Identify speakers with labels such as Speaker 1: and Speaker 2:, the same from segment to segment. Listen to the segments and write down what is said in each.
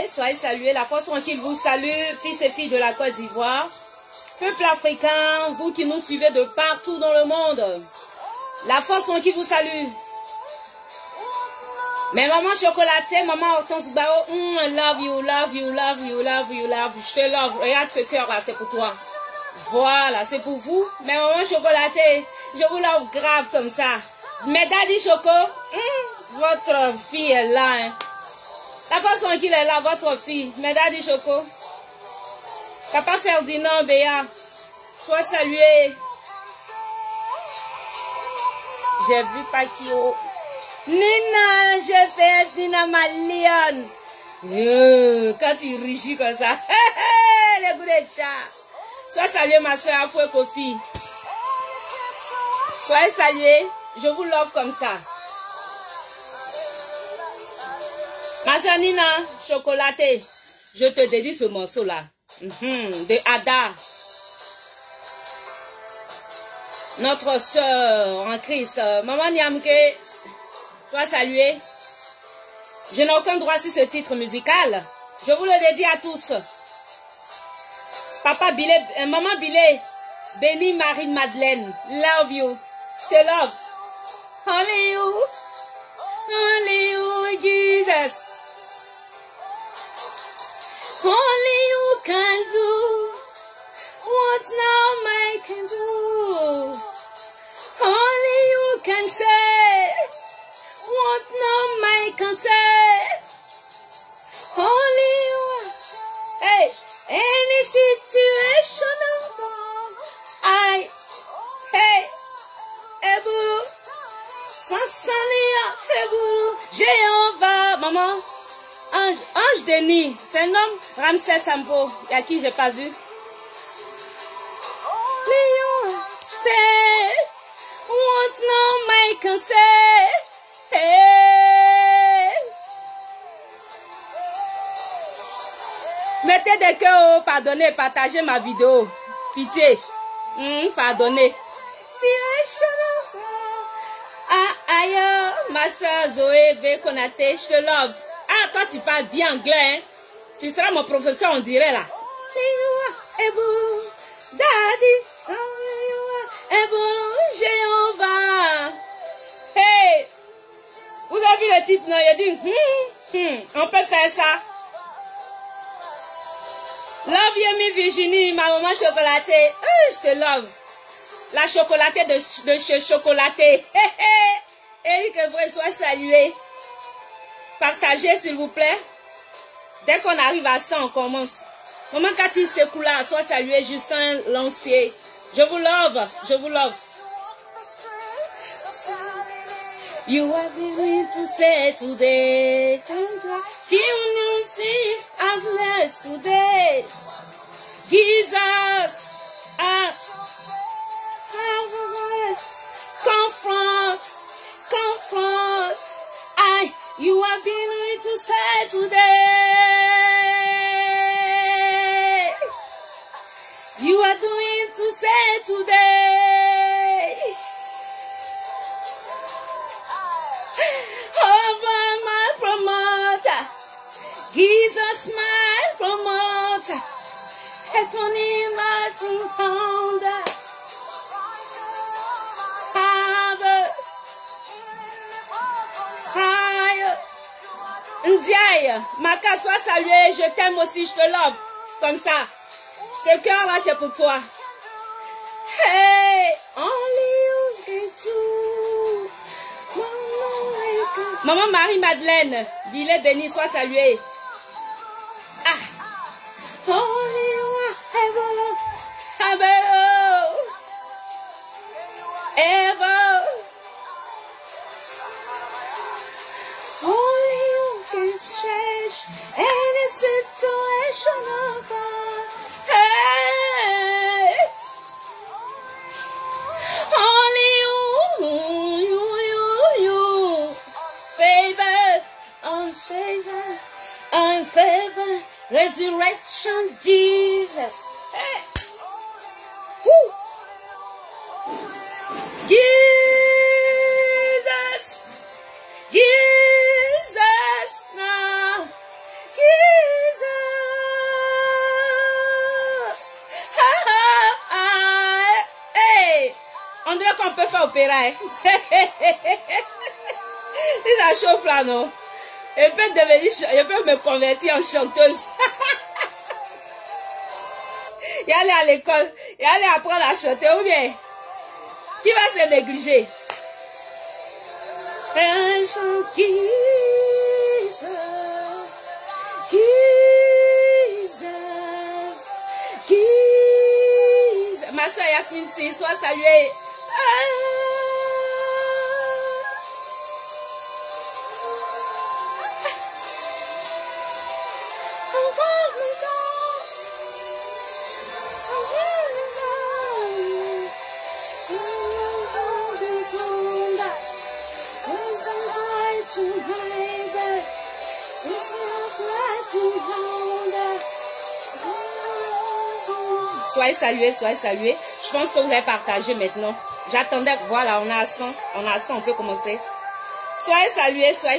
Speaker 1: soyez salués. La force tranquille vous salue, fils et filles de la Côte d'Ivoire. Peuple africain, vous qui nous suivez de partout dans le monde. La force tranquille vous salue. Mais maman chocolatée, maman Hortense Bao, love you, love you, love you, love you, love you. Je te love. Regarde ce cœur là, c'est pour toi. Voilà, c'est pour vous. Mais maman chocolatée, je vous love grave comme ça. Mais Daddy Choco, votre fille est là. Hein. La façon qu'il est là, votre fille. Mais Daddy Choco. Papa Ferdinand Béa, sois salué. J'ai vu Pakio. Nina, je fais Nina ma lionne. Quand il rugit comme ça. Les goûts de chat. Sois salué ma soeur Afoué Kofi. Soyez salués. Je vous love comme ça. Ma soeur Nina, chocolatée. Je te dédie ce morceau-là. De Ada. Notre soeur en Christ. Maman Niamke, sois saluée. Je n'ai aucun droit sur ce titre musical. Je vous le dédie à tous. Papa Bilé, maman Bilé, béni Marie-Madeleine. Love you. Je te love. Only you, Jesus. Only you can do what no man can do. Only you can say what no man can say. Only you. Hey, any situation hey, Ebou, Sansania, Ebou, Jéhovah, maman. Ange Denis, c'est un homme, Ramsès Sampo, et à qui j'ai pas vu. Léon, say what no man can say. Hey. Mettez des cœurs, pardonnez, partagez ma vidéo. Pitié, pardonnez. Aïe, ma soeur Zoé B. Konaté, je te love. Ah, toi, tu parles bien anglais, hein? Tu seras mon professeur, on dirait, là. Daddy, Jéhovah. Hey! Vous avez vu le titre, non? Il a dit, on peut faire ça. Love Yemi Virginie, ma maman chocolatée. Je te love. La chocolatée de chez Chocolaté. Eric Evray, sois salué. Partagez, s'il vous plaît. Dès qu'on arrive à 100, on commence. Maman Cathy Sekoula, sois salué. Justin Lancier. Je vous love. Je vous love. You are willing to say today. Can you see I've learned today? Jesus. Confront. You are willing to say today. You are doing to say today. Over my promoter. Jesus, my promoter. Upon him I to ponder. Ndiaye, Maka, sois salué, je t'aime aussi, je te love. Comme ça. Ce cœur-là, c'est pour toi. Hey, only you can do. Maman Marie-Madeleine, Billet béni, sois salué. Only you ever. Only you can change any situation of our. Hey. Only you. Favor, unfavor, resurrection, Jesus. Hey. Woo. Jesus, now. Jesus. opéra. Hein. Si ça chauffe là, non? Je peux me convertir en chanteuse. Et aller à l'école, et aller apprendre à chanter, ou bien, qui va se négliger? Un chant qui ma soeur Yasmine, si, sois saluée. Soyez salués, soyez salués. Je pense que vous avez partagé maintenant. J'attendais, voilà, on a 100, on peut commencer. Soyez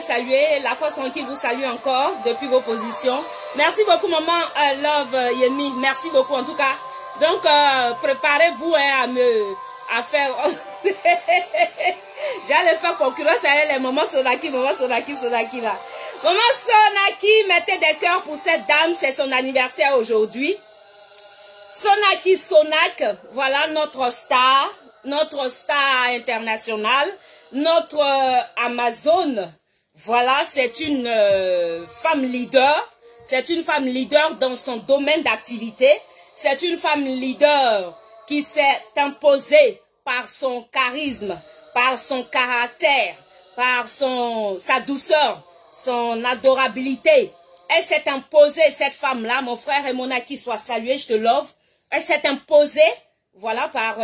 Speaker 1: salués. La force en qui vous salue encore depuis vos positions. Merci beaucoup, maman Love Yemi. Merci beaucoup en tout cas. Donc, préparez-vous à faire... J'allais faire concurrence avec les mamans Sonaki là. Maman Sonaki, mettez des cœurs pour cette dame, c'est son anniversaire aujourd'hui. Sonaki Sonak, voilà notre star internationale, notre Amazon. Voilà, c'est une femme leader. C'est une femme leader dans son domaine d'activité. C'est une femme leader qui s'est imposée par son charisme, par son caractère, par sa douceur, son adorabilité. Elle s'est imposée, cette femme-là, mon frère et mon acquis, soit salué, je te love. Elle s'est imposée, voilà, par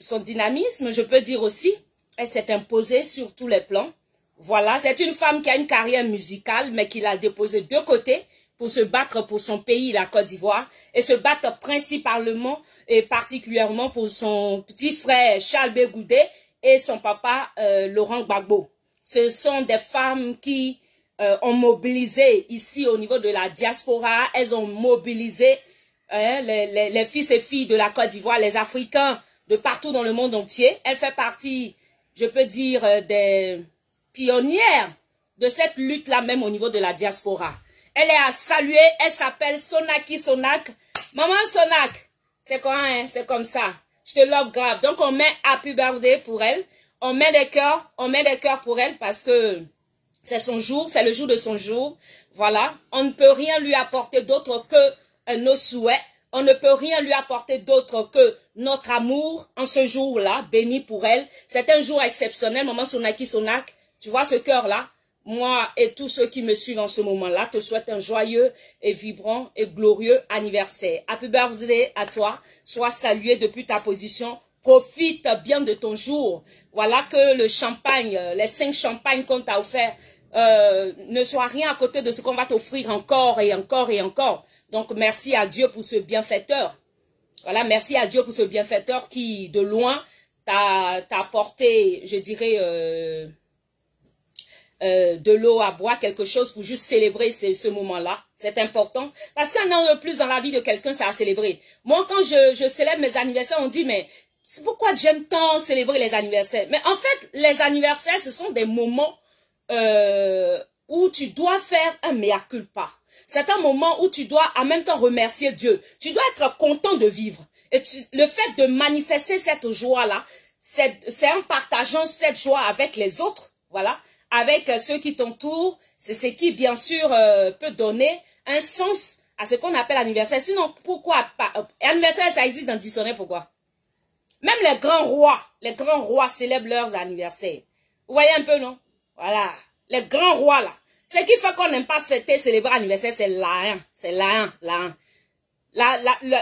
Speaker 1: son dynamisme, je peux dire aussi. Elle s'est imposée sur tous les plans. Voilà, c'est une femme qui a une carrière musicale, mais qui l'a déposée de côté pour se battre pour son pays, la Côte d'Ivoire, et se battre principalement et particulièrement pour son petit frère Charles Bégoudé et son papa Laurent Gbagbo. Ce sont des femmes qui ont mobilisé ici au niveau de la diaspora. Elles ont mobilisé les fils et filles de la Côte d'Ivoire, les Africains de partout dans le monde entier. Elle fait partie, je peux dire, des pionnières de cette lutte-là même au niveau de la diaspora. Elle est à saluer, elle s'appelle Sonaki Sonak. Maman Sonak, c'est quoi, hein? C'est comme ça. Je te love grave. Donc on met Happy Birthday pour elle. On met des cœurs pour elle parce que c'est son jour, c'est le jour de son jour. Voilà, on ne peut rien lui apporter d'autre que nos souhaits. On ne peut rien lui apporter d'autre que notre amour en ce jour-là, béni pour elle. C'est un jour exceptionnel, maman Sonaki Sonak. Tu vois ce cœur-là? Moi et tous ceux qui me suivent en ce moment-là te souhaitent un joyeux et vibrant et glorieux anniversaire. Happy birthday à toi. Sois salué depuis ta position. Profite bien de ton jour. Voilà que le champagne, les 5 champagnes qu'on t'a offert ne soient rien à côté de ce qu'on va t'offrir encore et encore et encore. Donc merci à Dieu pour ce bienfaiteur. Voilà, merci à Dieu pour ce bienfaiteur qui de loin t'a apporté, je dirais... de l'eau à boire, quelque chose pour juste célébrer ce moment-là. C'est important. Parce qu'un an de plus dans la vie de quelqu'un, ça a célébré. Moi, quand je célèbre mes anniversaires, on dit, mais c'est pourquoi j'aime tant célébrer les anniversaires. Mais en fait, les anniversaires, ce sont des moments où tu dois faire un mea culpa. C'est un moment où tu dois en même temps remercier Dieu. Tu dois être content de vivre. Et le fait de manifester cette joie-là, c'est en partageant cette joie avec les autres. Voilà. Avec ceux qui t'entourent, c'est ce qui, bien sûr, peut donner un sens à ce qu'on appelle anniversaire. Sinon, pourquoi pas? Anniversaire, ça existe dans le dictionnaire, pourquoi? Même les grands rois célèbrent leurs anniversaires. Vous voyez un peu, non? Voilà. Les grands rois, là. Ce qui fait qu'on n'aime pas fêter, célébrer anniversaire, c'est l'an. C'est l'an.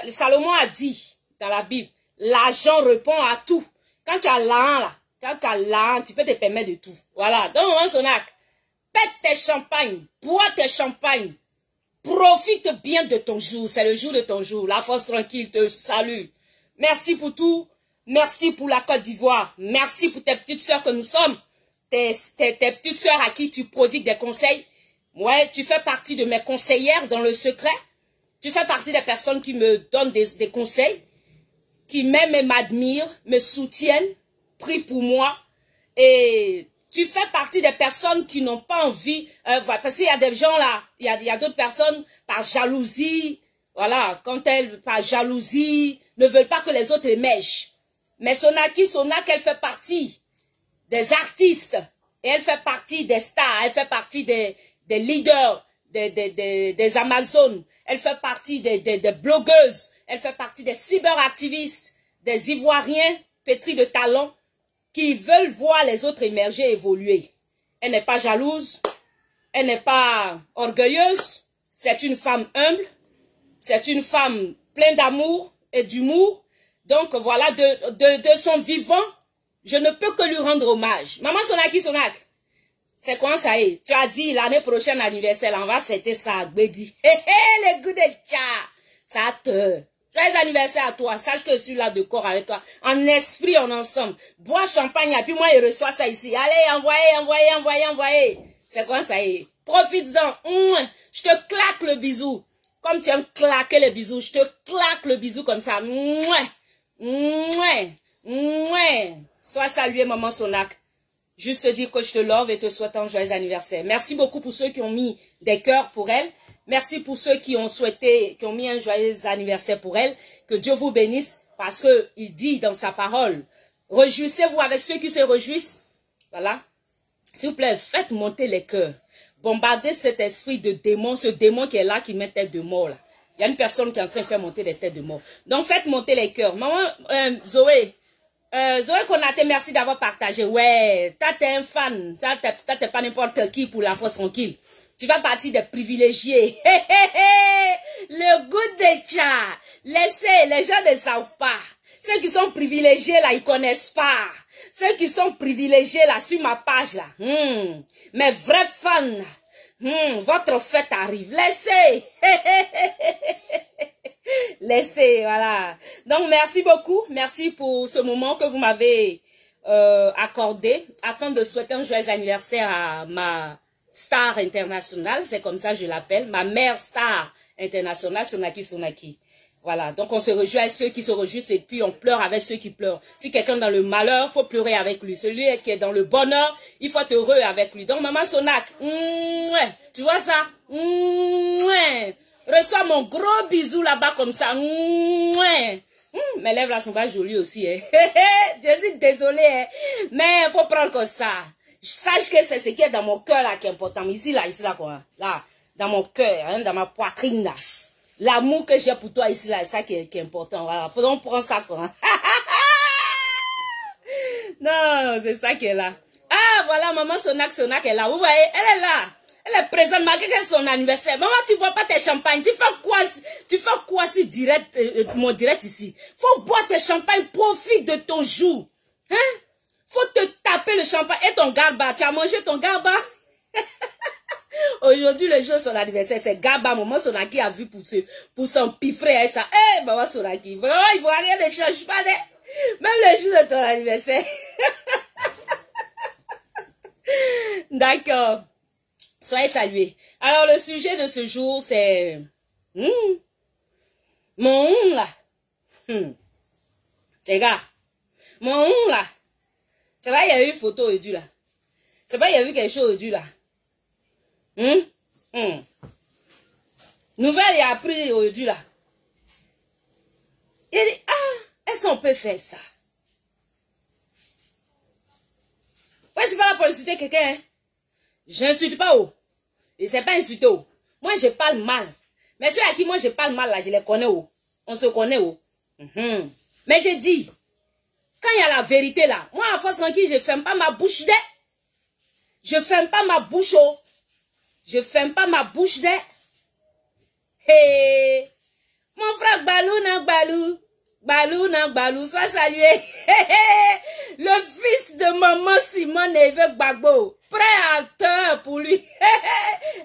Speaker 1: Salomon a dit, dans la Bible, l'argent répond à tout. Quand tu as l'an, là, tu peux te permettre de tout. Voilà. Donc, maman Sonak, pète tes champagnes, bois tes champagnes, profite bien de ton jour. C'est le jour de ton jour. La force tranquille te salue. Merci pour tout. Merci pour la Côte d'Ivoire. Merci pour tes petites sœurs que nous sommes. Tes petites sœurs à qui tu prodigues des conseils. Ouais, tu fais partie de mes conseillères dans le secret. Tu fais partie des personnes qui me donnent des conseils. qui m'aiment et m'admirent, me soutiennent, prient pour moi. Et tu fais partie des personnes qui n'ont pas envie, parce qu'il y a des gens là, il y a d'autres personnes par jalousie, voilà, quand elles, par jalousie, ne veulent pas que les autres émergent. Mais Sonak, elle fait partie des artistes, et elle fait partie des stars, elle fait partie des leaders, des Amazones, elle fait partie des blogueuses, elle fait partie des cyberactivistes, des Ivoiriens pétris de talent, qui veulent voir les autres émerger, évoluer. Elle n'est pas jalouse, elle n'est pas orgueilleuse, c'est une femme humble, c'est une femme pleine d'amour et d'humour. Donc voilà, de son vivant, je ne peux que lui rendre hommage. Maman Sonak, c'est quoi ça est? Tu as dit l'année prochaine anniversaire, on va fêter ça à Gbedi. Hé hé, les goûts de tcha, ça te... Joyeux anniversaire à toi, sache que je suis là de corps avec toi. En esprit, on est ensemble. Bois champagne, et puis moi, il reçoit ça ici. Allez, envoyez. C'est quoi ça est? Profites-en. Je te claque le bisou. Comme tu aimes claquer les bisous, je te claque le bisou comme ça. Sois salué, maman Sonak. Juste te dire que je te love et te souhaite un joyeux anniversaire. Merci beaucoup pour ceux qui ont mis des cœurs pour elle. Merci pour ceux qui ont souhaité, qui ont mis un joyeux anniversaire pour elle. Que Dieu vous bénisse parce que il dit dans sa parole, réjouissez-vous avec ceux qui se réjouissent. Voilà. S'il vous plaît, faites monter les cœurs. Bombardez cet esprit de démon, ce démon qui est là, qui met tête de mort là. Il y a une personne qui est en train de faire monter des têtes de mort. Donc faites monter les cœurs. Maman, Zoé Konaté, merci d'avoir partagé. Ouais, toi t'es un fan. Toi t'es pas n'importe qui pour la force tranquille. Tu vas partir des privilégiés. Le goût des tchats. Laissez, les gens ne savent pas. Ceux qui sont privilégiés là, ils connaissent pas. Ceux qui sont privilégiés là, sur ma page là. Mes vrais fans. Votre fête arrive. Laissez. Laissez, voilà. Donc, merci beaucoup. Merci pour ce moment que vous m'avez accordé afin de souhaiter un joyeux anniversaire à ma star internationale. C'est comme ça que je l'appelle. Ma mère star internationale, Sonaki. Voilà. Donc, on se réjouit avec ceux qui se réjouissent et puis on pleure avec ceux qui pleurent. Si quelqu'un est dans le malheur, il faut pleurer avec lui. Celui qui est dans le bonheur, il faut être heureux avec lui. Donc, maman Sonak, tu vois ça? Reçois mon gros bisou là-bas comme ça. Mes lèvres là sont pas jolies aussi. Hein. Je suis désolée. Hein. Mais il faut prendre comme ça. Sache que c'est ce qui est dans mon cœur là qui est important. Ici là quoi. Là, dans mon cœur, hein, dans ma poitrine là. L'amour que j'ai pour toi ici là, c'est ça qui est important. Voilà. Faut donc prendre ça quoi. Non, c'est ça qui est là. Ah, voilà, maman Sonak est là. Vous voyez, elle est là. Elle est présente malgré que c'est son anniversaire. Maman, tu bois pas tes champagnes. Tu fais quoi sur direct, mon direct ici? Faut boire tes champagnes. Profite de ton jour. Hein? Faut te taper le champagne. Et ton garba. Tu as mangé ton garba? Aujourd'hui, le jour de son anniversaire, c'est Gaba. Maman Sonaki a vu pour son piffré et ça. Eh, maman Sonaki. Vraiment, il voit rien ne change pas. Même le jour de ton anniversaire. D'accord. Soyez salués. Alors, le sujet de ce jour, c'est... mon là. Les gars. Mon là. C'est vrai, il y a eu une photo aujourd'hui là. C'est vrai, il y a eu quelque chose aujourd'hui là. Nouvelle, il a appris aujourd'hui là. Il dit, est-ce qu'on peut faire ça? Ouais, c'est pas là pour insulter quelqu'un. Hein? J'insulte pas haut. Et c'est pas insulter haut. Moi, je parle mal. Mais ceux à qui moi je parle mal là, je les connais haut. On se connaît haut. Mais je dis, quand il y a la vérité là, moi, à force tranquille, je ferme pas ma bouche d'être. Je ferme pas ma bouche haut. Je ferme pas ma bouche d'être. Hey, mon frère Balou, sois salué. Le fils de maman Simone Eve Gbagbo, prêt acteur pour lui.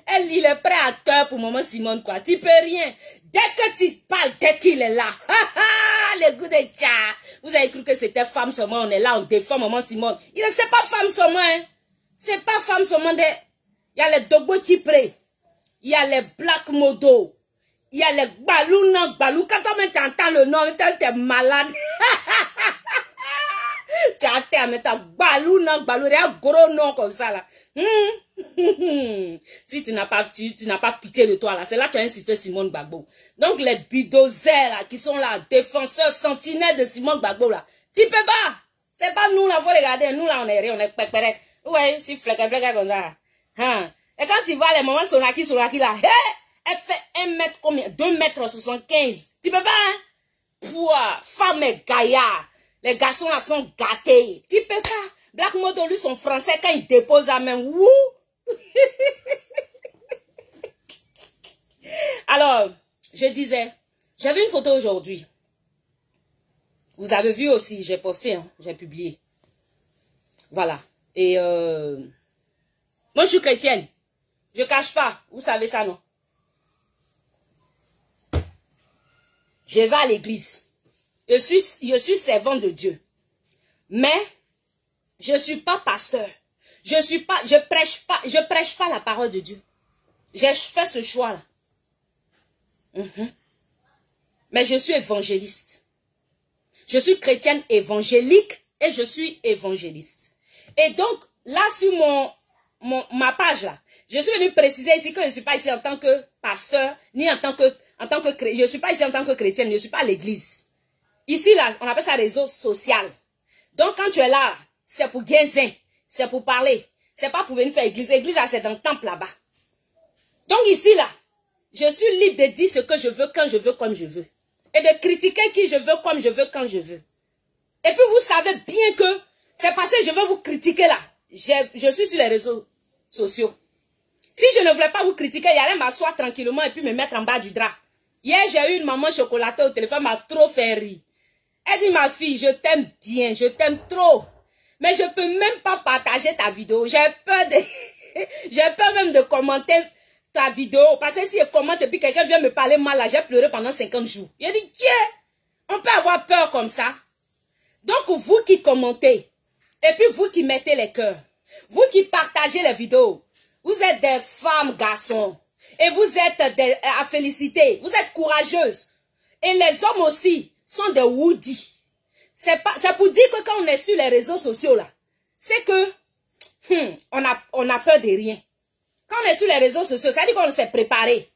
Speaker 1: Il est prêt acteur pour maman Simone quoi. Tu peux rien. Dès que tu parles, dès qu'il est là. Le goût de tcha. Vous avez cru que c'était femme seulement, on est là, on défend maman Simone. Il ne sait pas femme seulement. Hein. C'est pas femme seulement. Il y a les Dogbo qui prient. Il y a les Black Modo. Il y a les Balou. Quand on t'entend le nom, t'es malade. à mettre balou, non, balou, il y a un gros nom comme ça, là. Si tu n'as pas pitié de toi, là, c'est là que tu as incité Simone Gbagbo. Donc, les bidozers, là, qui sont là, défenseurs, sentinelles de Simone Gbagbo, là, tu peux pas. C'est pas nous, là, faut regarder. Nous, là, on est rien, on est pépéré. Ouais, si fleque comme ça. Hein. Et quand tu vois les moments Sonaki, là, elle fait 1 mètre combien? 2 mètres 75. Tu peux pas, hein? Pouah, femme et gaillard. Les garçons là sont gâtés. Tu peux pas. Black Moto, lui, son français, quand il dépose la main, wouh! Alors, je disais, j'avais une photo aujourd'hui. Vous avez vu aussi, j'ai posté, hein, j'ai publié. Voilà. Et moi, je suis chrétienne. Je cache pas. Vous savez ça, non? Je vais à l'église. Je suis servante de Dieu. Mais, je suis pas pasteur. Je prêche pas la parole de Dieu. J'ai fait ce choix-là. Mais je suis évangéliste. Je suis chrétienne évangélique et je suis évangéliste. Et donc, là, sur ma page, là, je suis venue préciser ici que je ne suis pas ici en tant que pasteur, ni en tant que je ne suis pas ici en tant que chrétienne, je ne suis pas à l'église. Ici, là, on appelle ça réseau social. Donc, quand tu es là, c'est pour guinzin, c'est pour parler. C'est pas pour venir faire église. L'église, c'est dans le temple là-bas. Donc, ici, là, je suis libre de dire ce que je veux, quand je veux, comme je veux. Et de critiquer qui je veux, comme je veux, quand je veux. Et puis, vous savez bien que c'est parce que je veux vous critiquer là. Je suis sur les réseaux sociaux. Si je ne voulais pas vous critiquer, il y allait m'asseoir tranquillement et puis me mettre en bas du drap. Hier, j'ai eu une maman chocolatée au téléphone, m'a trop fait rire. Elle dit, ma fille, je t'aime bien, je t'aime trop. Mais je peux même pas partager ta vidéo. J'ai peur même de commenter ta vidéo. Parce que si je commente et puis quelqu'un vient me parler mal, là, j'ai pleuré pendant 50 jours. Il dit, on peut avoir peur comme ça. Donc, vous qui commentez, et puis vous qui mettez les cœurs, vous qui partagez les vidéos, vous êtes des femmes, garçons. Et vous êtes à féliciter. Vous êtes courageuses. Et les hommes aussi sont des woody. C'est pour dire que quand on est sur les réseaux sociaux là, c'est que on a peur de rien. Quand on est sur les réseaux sociaux, ça veut dire qu'on s'est préparé.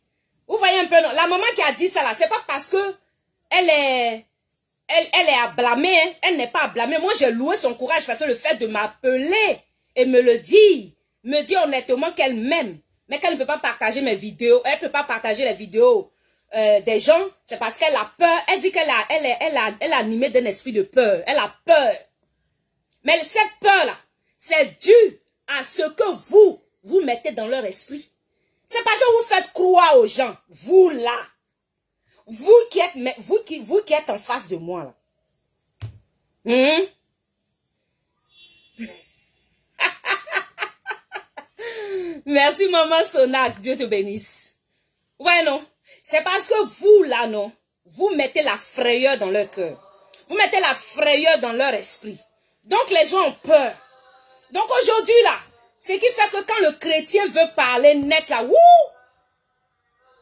Speaker 1: Vous voyez un peu, non? La maman qui a dit ça là, c'est pas parce que elle est à blâmer, hein. Elle n'est pas à blâmer. Moi, j'ai loué son courage parce que le fait de m'appeler et me le dire, me dit honnêtement qu'elle m'aime, mais qu'elle ne peut pas partager mes vidéos, elle ne peut pas partager les vidéos des gens, c'est parce qu'elle a peur. Elle dit qu'elle est animée d'un esprit de peur. Elle a peur. Mais cette peur-là, c'est dû à ce que vous mettez dans leur esprit. C'est parce que vous faites croire aux gens, vous là, vous qui êtes en face de moi là. Merci maman Sonak, Dieu te bénisse. Ouais non, c'est parce que vous là non, vous mettez la frayeur dans leur cœur. Vous mettez la frayeur dans leur esprit. Donc les gens ont peur. Donc aujourd'hui là, ce qui fait que quand le chrétien veut parler net là,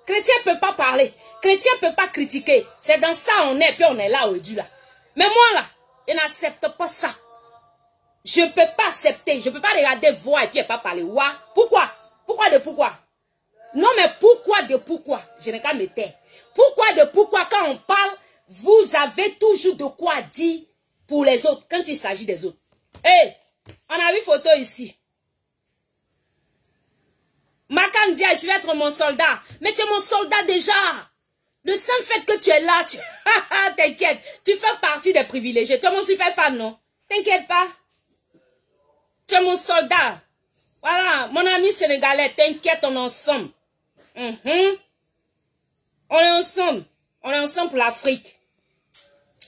Speaker 1: chrétien peut pas parler, chrétien peut pas critiquer. C'est dans ça on est, puis on est là aujourd'hui là. Mais moi là, je n'accepte pas ça. Je ne peux pas accepter, je ne peux pas regarder voir et puis pas parler. Ouah, pourquoi? Pourquoi de pourquoi? Non mais pourquoi de pourquoi? Je n'ai qu'à me taire. Pourquoi de pourquoi quand on parle, vous avez toujours de quoi dire pour les autres quand il s'agit des autres. Hey, on a vu photo ici. Makan dit, tu vas être mon soldat. Mais tu es mon soldat déjà. Le seul fait que tu es là, t'inquiète, tu fais partie des privilégiés. Tu es mon super fan, non? T'inquiète pas. Tu es mon soldat. Voilà, mon ami sénégalais, t'inquiète, on est ensemble. On est ensemble. On est ensemble pour l'Afrique.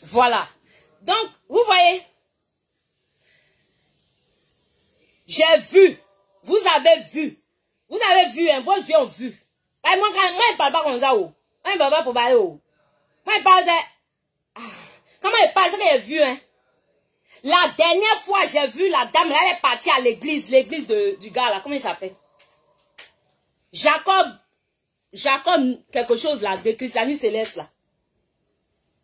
Speaker 1: Voilà. Donc, vous voyez, j'ai vu. Vous avez vu. Vous avez vu, hein, vos yeux ont vu. Moi, je ne parle pas comme ça. Moi, je ne parle pas pour parler. Moi, je parle de... Comment il parle, c'est que j'ai vu, hein. La dernière fois, j'ai vu la dame, elle est partie à l'église du gars, là. Comment il s'appelle? Jacob, quelque chose, là, de Christianisme Céleste, là.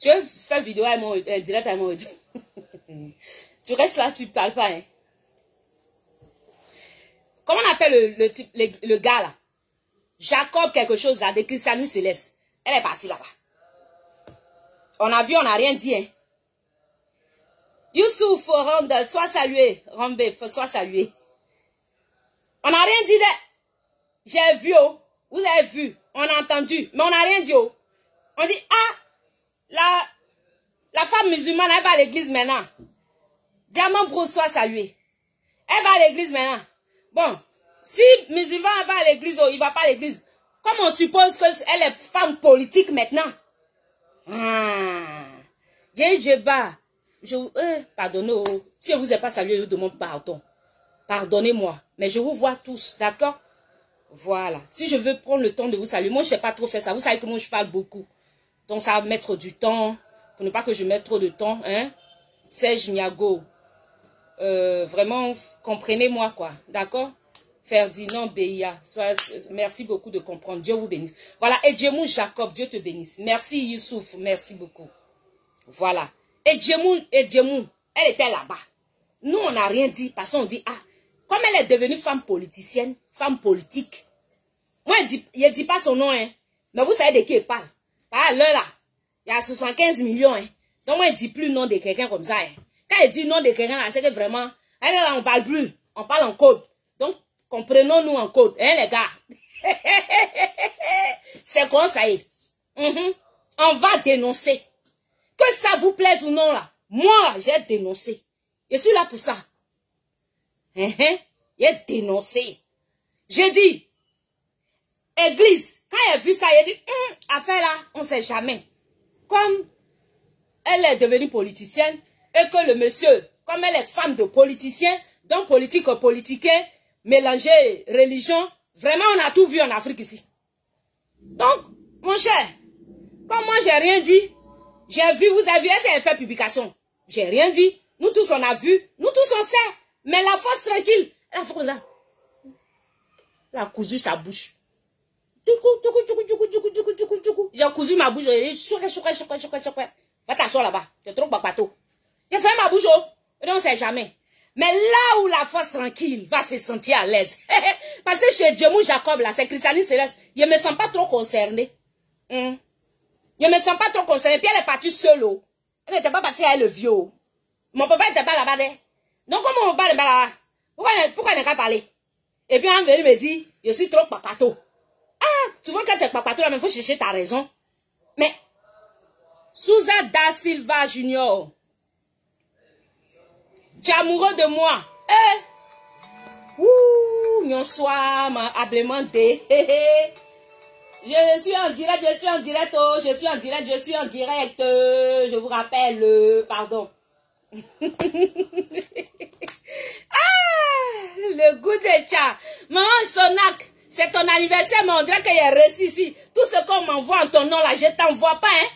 Speaker 1: Tu veux faire vidéo à moi, direct à moi. Tu restes là, tu parles pas, hein. Comment on appelle le gars, là? Jacob quelque chose, là, de Christiane Céleste. Elle est partie là-bas. On a vu, on n'a rien dit, hein. Youssouf, sois salué. Rambé, sois salué. On n'a rien dit, là. J'ai vu, oh. Vous avez vu. On a entendu. Mais on n'a rien dit, oh. On dit, ah, la femme musulmane, elle va à l'église maintenant. Diamant Bro, sois salué. Elle va à l'église maintenant. Bon, si musulman va à l'église, oh, il va pas à l'église. Comme on suppose qu'elle est femme politique maintenant. Pardonnez, si je vous ai pas salué, je vous demande pardon. Pardonnez-moi. Mais je vous vois tous, d'accord? Voilà. Si je veux prendre le temps de vous saluer, moi je sais pas trop faire ça. Vous savez que moi je parle beaucoup. Donc ça va mettre du temps. Pour ne pas que je mette trop de temps, hein? Serge Niago. Vraiment, comprenez-moi, quoi. D'accord? Ferdinand Beya. Merci beaucoup de comprendre. Dieu vous bénisse. Voilà. Et Djemou Jacob, Dieu te bénisse. Merci Youssouf. Merci beaucoup. Voilà. Et Djemou, elle était là-bas. Nous, on n'a rien dit parce qu'on dit, ah, comme elle est devenue femme politicienne, femme politique. Moi, je dis pas son nom, hein. Mais vous savez de qui elle parle. Ah, là, il y a 75 millions, hein. Donc, moi, je ne dis plus le nom de quelqu'un comme ça, hein. Quand elle dit le nom de quelqu'un, là, c'est que vraiment, elle, là, on parle plus. On parle en code. Donc, comprenons-nous en code, hein, les gars. C'est comme ça y est. On va dénoncer. Que ça vous plaise ou non, là. Moi, j'ai dénoncé. Je suis là pour ça. J'ai dénoncé. J'ai dit, église, quand elle a vu ça, elle a dit, affaire là, on ne sait jamais. Comme elle est devenue politicienne, et que le monsieur, comme elle est femme de politicien, donc politique au politiquin, mélanger religion, vraiment on a tout vu en Afrique ici. Donc, mon cher, comme moi j'ai rien dit, j'ai vu, vous avez vu, elle s'est fait publication. J'ai rien dit, nous tous on a vu, nous tous on sait, mais la force tranquille, elle a fait là. Elle a cousu sa bouche. J'ai cousu ma bouche, j'ai dit, va t'asseoir là-bas, tu es trop papato. J'ai fait ma bouche, et on ne sait jamais. Mais là où la force tranquille va se sentir à l'aise. Parce que chez Djemou Jacob, là, c'est Christiane Céleste, je ne me sens pas trop concernée. Je ne me sens pas trop concernée. Puis elle est partie seule. Elle n'était pas partie avec le vieux. Mon papa n'était pas là-bas. Donc, comment mon papa n'est pas là-bas? Pourquoi il n'a pas parlé? Et puis, on me dit, je suis trop papato. Ah, souvent quand tu es papato, là, il faut chercher ta raison. Mais, Souza Da Silva Junior, tu es amoureux de moi. Bonsoir, ablement dé. Je suis en direct, je suis en direct, oh, je suis en direct, je suis en direct. Je vous rappelle, pardon. Le goût de tcha. Maman Sonak, c'est ton anniversaire, mais on dirait qu'il y a reçu ici. Tout ce qu'on m'envoie en ton nom là, je t'envoie pas, hein.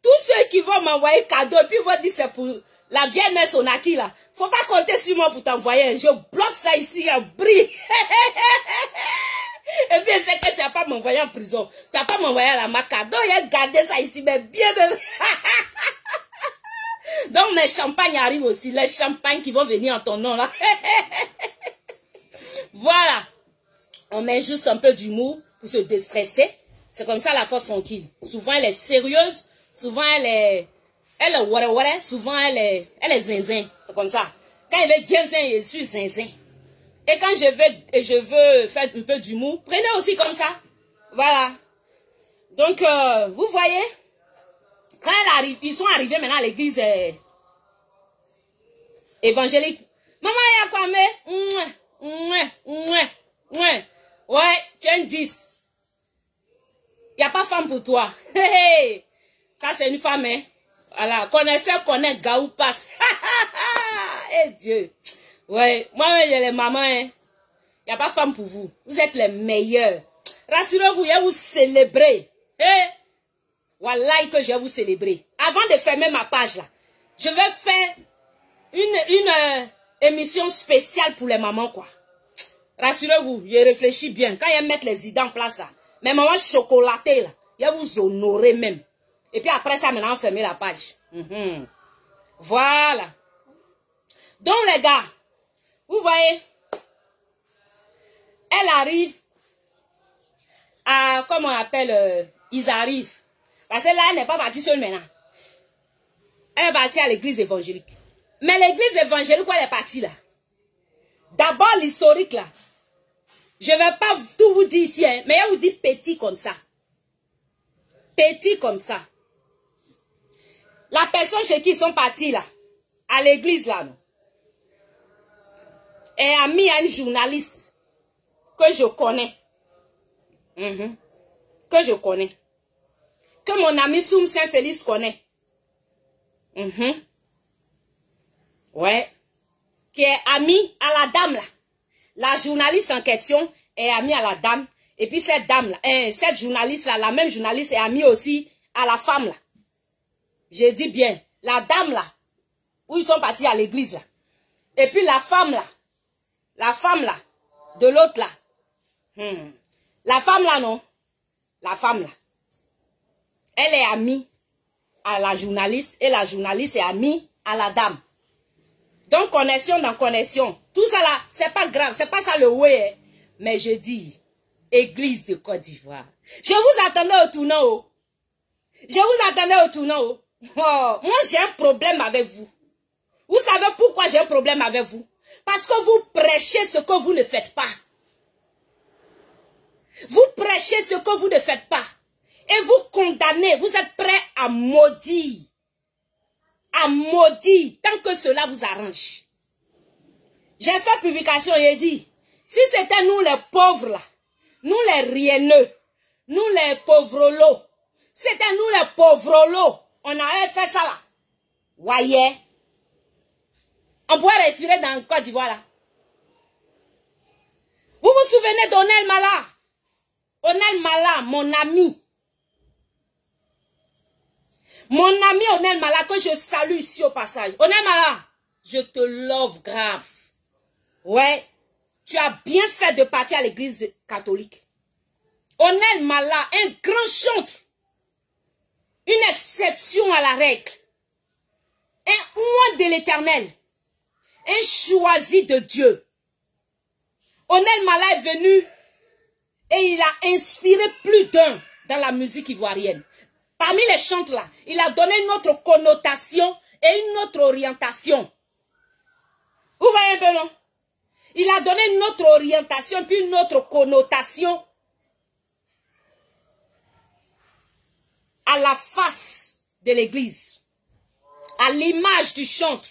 Speaker 1: Tous ceux qui vont m'envoyer cadeau, puis vont dire c'est pour la vieille mère Sonaki là. Faut pas compter sur moi pour t'envoyer. Je bloque ça ici en bris. Et puis c'est que tu n'as pas m'envoyer en prison. Tu n'as pas m'envoyer à la macado. Il a gardé ça ici, mais bien. Donc mes champagnes arrivent aussi. Les champagnes qui vont venir en ton nom là. Voilà. On met juste un peu d'humour pour se déstresser. C'est comme ça la force tranquille. Souvent elle est sérieuse. Souvent elle est wara, souvent elle est zinzin. C'est comme ça. Quand elle est bien zin, je suis zinzin. Et quand je veux faire un peu d'humour, prenez aussi comme ça. Voilà. Donc, vous voyez, quand elle arrive, ils sont arrivés maintenant à l'église évangélique. Maman, il y a quoi, mais? Ouais, tiens 10. Il n'y a pas femme pour toi. Ça, c'est une femme, hein. Voilà. Connaisseur connaît, Gaou passe. Eh Dieu. Ouais, moi, j'ai les mamans, hein. Il n'y a pas femme pour vous. Vous êtes les meilleurs. Rassurez-vous, je vais vous célébrer. Wallahi que je vais vous célébrer. Avant de fermer ma page, là, je vais faire une émission spéciale pour les mamans, quoi. Rassurez-vous, je réfléchis bien. Quand ils mettent les idées en place, là, mes mamans chocolatées, là, Il va vous honorer même. Et puis après ça, maintenant, fermez la page. Voilà. Donc, les gars, vous voyez, elle arrive à, comment on appelle, ils arrivent. Parce que là, elle n'est pas partie seule maintenant. Elle est partie à l'église évangélique. Mais l'église évangélique, où elle est partie là? D'abord, l'historique là. Je ne vais pas tout vous dire ici, hein, mais elle vous dit petit comme ça. Petit comme ça. La personne chez qui ils sont partis là, à l'église là, non, est amie à une journaliste que je connais. Que je connais. Que mon ami Soum Saint-Félix connaît. Ouais. Qui est amie à la dame là. La journaliste en question est amie à la dame. Et puis cette dame là, cette journaliste là, la même journaliste est amie aussi à la femme là. Je dis bien, la dame là, où ils sont partis à l'église là. Et puis la femme là, de l'autre là. La femme là non, la femme là, elle est amie à la journaliste et la journaliste est amie à la dame. Donc connexion dans connexion. Tout ça là, c'est pas grave, c'est pas ça le ouais. Mais je dis, église de Côte d'Ivoire. Je vous attendais au tournant. Oh. Je vous attendais au tournant. Oh. Oh, moi j'ai un problème avec vous. Vous savez pourquoi j'ai un problème avec vous? Parce que vous prêchez ce que vous ne faites pas. Vous prêchez ce que vous ne faites pas. Et vous condamnez, vous êtes prêts à maudire. À maudire, tant que cela vous arrange. J'ai fait publication et j'ai dit, si c'était nous les pauvres là, nous les rienneux, nous les pauvrolos, c'était nous les pauvrolos, on avait fait ça là. Voyez, on pourrait respirer dans Côte d'Ivoire là. Vous vous souvenez d'Onel Mala? Onel Mala, mon ami. Mon ami Onel Mala, que je salue ici au passage. Onel Mala, je te love grave. Ouais, tu as bien fait de partir à l'église catholique. Onel Mala, un grand chantre. Une exception à la règle. Un oint de l'Éternel. Un choisi de Dieu. Onel Mala est venu et il a inspiré plus d'un dans la musique ivoirienne. Parmi les chantres là, il a donné une autre connotation et une autre orientation. Vous voyez un peu, non? Il a donné une autre orientation puis une autre connotation à la face de l'église, à l'image du chantre,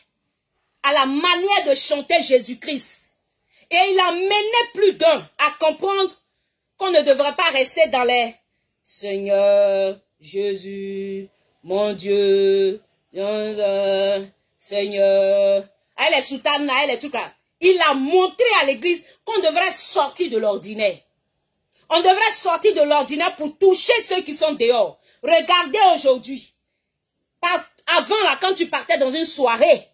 Speaker 1: à la manière de chanter Jésus-Christ. Et il a mené plus d'un à comprendre qu'on ne devrait pas rester dans les Seigneur Jésus, mon Dieu, Seigneur. Elle est soutane, elle est tout là. Il a montré à l'église qu'on devrait sortir de l'ordinaire. On devrait sortir de l'ordinaire pour toucher ceux qui sont dehors. Regardez aujourd'hui. Avant là, quand tu partais dans une soirée,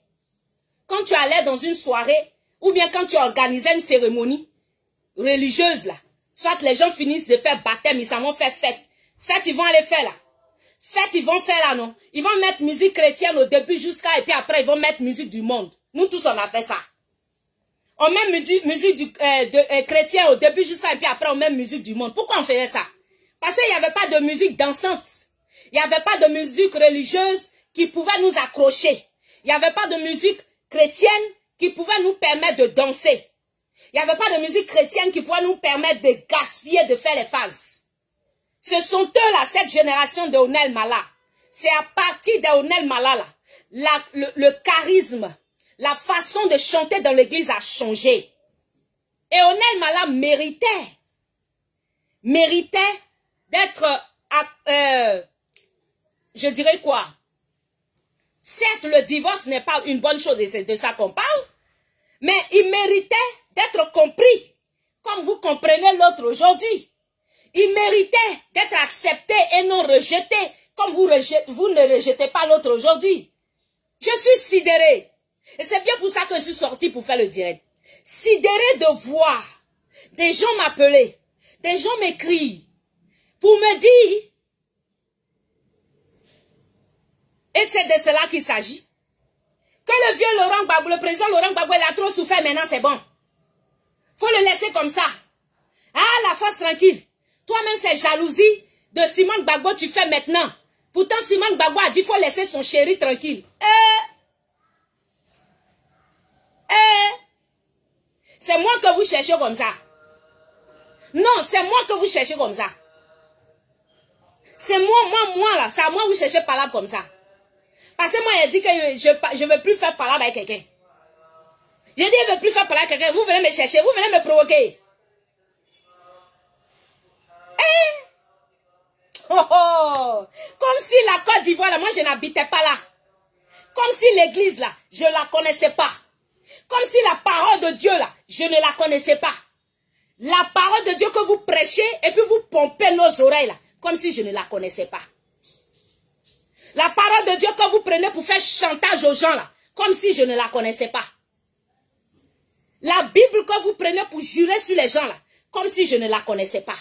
Speaker 1: quand tu allais dans une soirée, ou bien quand tu organisais une cérémonie religieuse là, soit les gens finissent de faire baptême, ils s'en vont faire fête. Fête, ils vont aller faire là. Fête, ils vont faire là, non? Ils vont mettre musique chrétienne au début jusqu'à, et puis après, ils vont mettre musique du monde. Nous tous, on a fait ça. On met musique chrétienne au début jusqu'à, et puis après, on met musique du monde. Pourquoi on faisait ça? Parce qu'il n'y avait pas de musique dansante. Il n'y avait pas de musique religieuse qui pouvait nous accrocher. Il n'y avait pas de musique chrétienne qui pouvait nous permettre de danser. Il n'y avait pas de musique chrétienne qui pouvait nous permettre de gaspiller, de faire les phases. Ce sont eux là, cette génération de Onel Mala. C'est à partir d'Onel Mala là, le charisme, la façon de chanter dans l'église a changé. Et Onel Mala méritait d'être, je dirais quoi? Certes, le divorce n'est pas une bonne chose et c'est de ça qu'on parle, mais il méritait d'être compris, comme vous comprenez l'autre aujourd'hui. Il méritait d'être accepté et non rejeté, comme vous ne rejetez pas l'autre aujourd'hui. Je suis sidéré. Et c'est bien pour ça que je suis sorti pour faire le direct. Sidéré de voir des gens m'appeler, des gens m'écrire, pour me dire Et c'est de cela qu'il s'agit. Que le vieux Laurent Gbagbo, le président Laurent Gbagbo, il a trop souffert, maintenant c'est bon. Faut le laisser comme ça. Ah, la force tranquille. Toi-même, c'est jalousie de Simone Gbagbo, tu fais maintenant. Pourtant, Simone Gbagbo a dit qu'il faut laisser son chéri tranquille. C'est moi que vous cherchez comme ça. Non, c'est moi que vous cherchez comme ça. C'est moi là. C'est à moi que vous cherchez palabre comme ça. Parce que moi, il a dit que je ne veux plus faire palabre avec quelqu'un. J'ai dit, je ne veux plus faire palabre avec quelqu'un. Vous venez me chercher, vous venez me provoquer. Oh. Comme si la Côte d'Ivoire, là, moi, je n'habitais pas là. Comme si l'église, là, je ne la connaissais pas. Comme si la parole de Dieu, là, je ne la connaissais pas. La parole de Dieu que vous prêchez et puis vous pompez nos oreilles, là, comme si je ne la connaissais pas. La parole de Dieu que vous prenez pour faire chantage aux gens, là, comme si je ne la connaissais pas. La Bible que vous prenez pour jurer sur les gens, là, comme si je ne la connaissais pas.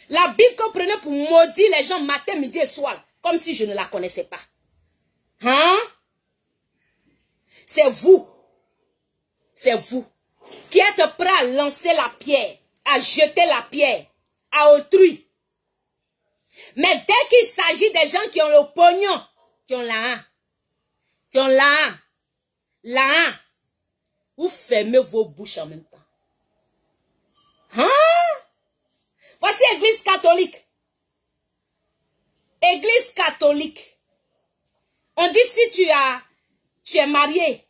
Speaker 1: La Bible que vous prenez pour maudire les gens matin, midi et soir, comme si je ne la connaissais pas. Hein? C'est vous qui êtes prêts à lancer la pierre, à jeter la pierre à autrui. Mais dès qu'il s'agit des gens qui ont le pognon, qui ont la vous fermez vos bouches en même temps. Hein? Voici l'église catholique. Église catholique. On dit si tu es marié.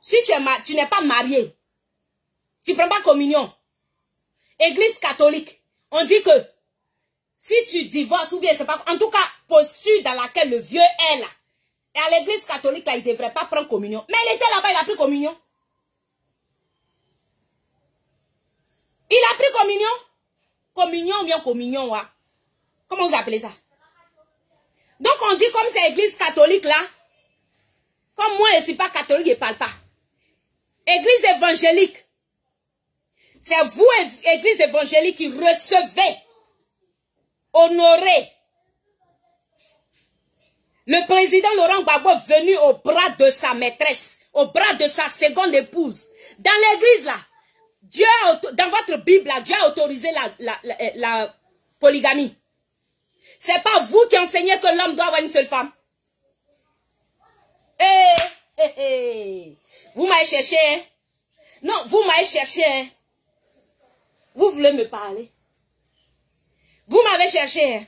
Speaker 1: Si tu n'es pas marié, tu ne prends pas communion. Église catholique. On dit que si tu divorces ou bien c'est pas, en tout cas, posture dans laquelle le vieux est là. Et à l'église catholique, là, il ne devrait pas prendre communion. Mais il était là-bas, il a pris communion. Il a pris communion. Communion ou bien communion, ouais. Comment vous appelez ça? Donc on dit comme c'est l'église catholique là. Comme moi, je ne suis pas catholique, je ne parle pas. Église évangélique. C'est vous, église évangélique, qui recevez, honorez le président Laurent Gbagbo venu au bras de sa maîtresse, au bras de sa seconde épouse. Dans l'église là, Dieu dans votre Bible là, Dieu a autorisé la polygamie. C'est pas vous qui enseignez que l'homme doit avoir une seule femme. Vous m'avez cherché, hein? Non, vous m'avez cherché, hein? Vous voulez me parler? Vous m'avez cherché, hein?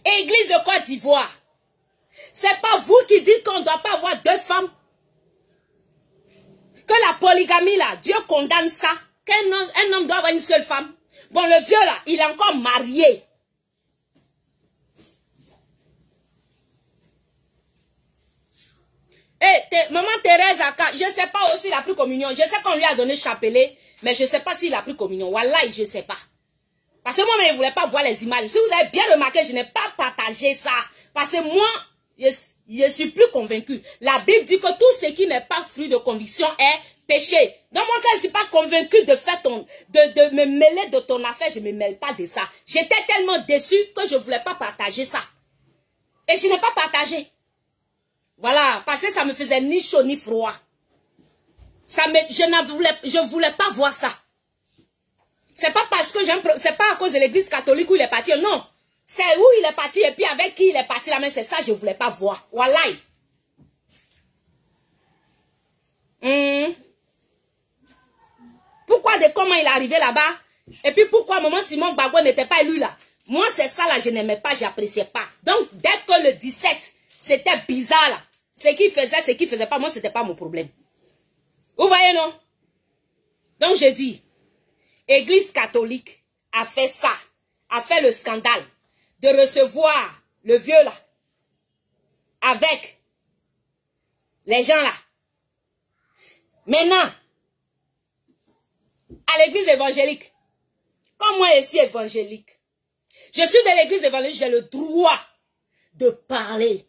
Speaker 1: Église de Côte d'Ivoire. C'est pas vous qui dites qu'on ne doit pas avoir deux femmes. Que la polygamie là, Dieu condamne ça. Qu'un homme doit avoir une seule femme. Bon, le vieux là, il est encore marié. Maman Thérèse Aka, je ne sais pas aussi il a pris communion. Je sais qu'on lui a donné chapelet, mais je ne sais pas s'il a pris communion. Wallahi, je ne sais pas. Parce que moi, je ne voulais pas voir les images. Si vous avez bien remarqué, je n'ai pas partagé ça. Parce que moi, je suis plus convaincu. La Bible dit que tout ce qui n'est pas fruit de conviction est péché. Donc moi, quand je ne suis pas convaincu de faire de me mêler de ton affaire, je ne me mêle pas de ça. J'étais tellement déçue que je ne voulais pas partager ça. Et je n'ai pas partagé. Voilà, parce que ça me faisait ni chaud ni froid. Je voulais pas voir ça. C'est pas parce que c'est pas à cause de l'église catholique où il est parti, non. C'est où il est parti et puis avec qui il est parti là, mais c'est ça je voulais pas voir. Voilà. Pourquoi de comment il est arrivé là-bas? Et puis pourquoi maman Simone Gbagbo n'était pas élu là? Moi c'est ça là, je n'aimais pas, j'appréciais pas. Donc dès que le 17, c'était bizarre là. Ce qu'il faisait pas, moi c'était pas mon problème. Vous voyez non? Donc je dis, Église catholique a fait ça, a fait le scandale de recevoir le vieux là avec les gens là. Maintenant, à l'église évangélique, comme moi je suis évangélique, je suis de l'église évangélique, j'ai le droit de parler.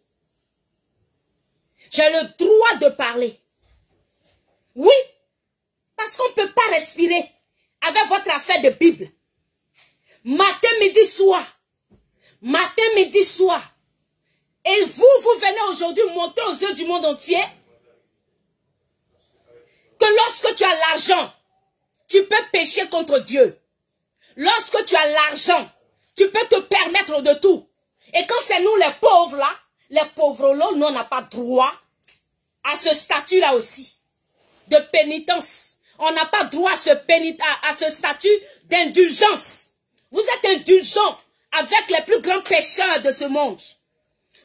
Speaker 1: J'ai le droit de parler. Oui, parce qu'on ne peut pas respirer avec votre affaire de Bible. Matin, midi, soir. matin, midi, soir. Et vous venez aujourd'hui montrer aux yeux du monde entier que lorsque tu as l'argent, tu peux pécher contre Dieu. Lorsque tu as l'argent, tu peux te permettre de tout. Et quand c'est nous les pauvres là, les pauvres là, nous on n'a pas droit à ce statut là aussi de pénitence. On n'a pas droit à ce statut d'indulgence. Vous êtes indulgents avec les plus grands pécheurs de ce monde.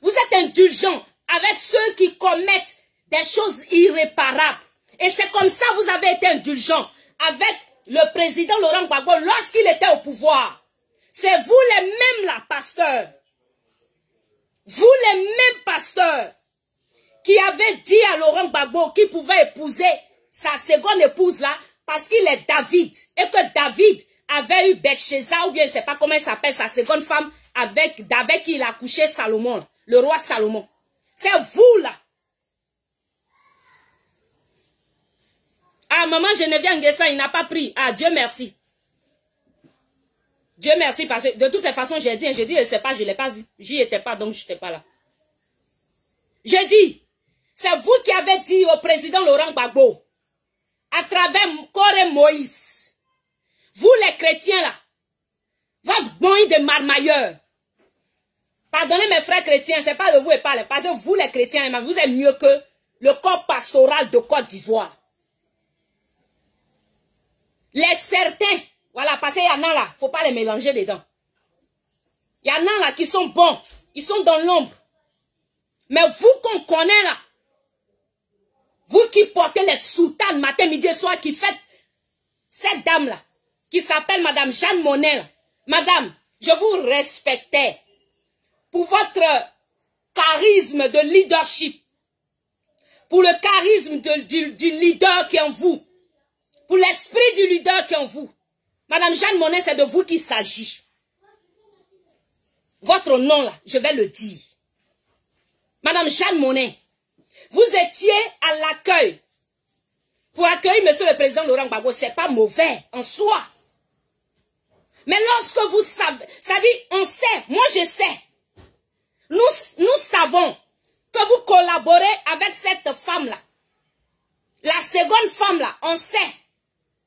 Speaker 1: Vous êtes indulgents avec ceux qui commettent des choses irréparables. Et c'est comme ça que vous avez été indulgents avec le président Laurent Gbagbo lorsqu'il était au pouvoir. C'est vous les mêmes là, pasteurs. Vous les mêmes pasteurs qui avez dit à Laurent Gbagbo qu'il pouvait épouser sa seconde épouse là parce qu'il est David. Et que David avait eu Bathsheba ou bien je ne sais pas comment il s'appelle sa seconde femme avec qui il a couché Salomon, le roi Salomon. C'est vous là. Ah, maman Geneviève Nguessan, il n'a pas pris. Ah, Dieu merci. Dieu merci, parce que de toutes les façons, j'ai dit, je ne sais pas, je ne l'ai pas vu. J'y étais pas, donc je n'étais pas là. J'ai dit, c'est vous qui avez dit au président Laurent Gbagbo, à travers Corée Moïse, vous les chrétiens là, votre bon de marmailleurs, pardonnez mes frères chrétiens, c'est pas de vous et pas les, parce que vous les chrétiens, vous êtes mieux que le corps pastoral de Côte d'Ivoire. Les certains, voilà, parce qu'il y en a là, faut pas les mélanger dedans. Il y en a là qui sont bons, ils sont dans l'ombre. Mais vous qu'on connaît là, vous qui portez les soutanes matin, midi et soir, qui faites cette dame là, qui s'appelle Madame Jeanne Monnet là. Madame, je vous respectais pour votre charisme de leadership, pour le charisme du leader qui est en vous, pour l'esprit du leader qui est en vous. Madame Jeanne Monnet, c'est de vous qu'il s'agit. Votre nom là, je vais le dire. Madame Jeanne Monnet, vous étiez à l'accueil pour accueillir monsieur le président Laurent Gbagbo. C'est pas mauvais en soi. Mais lorsque vous savez, ça dit, on sait, moi je sais. Nous savons que vous collaborez avec cette femme-là. La seconde femme-là, on sait.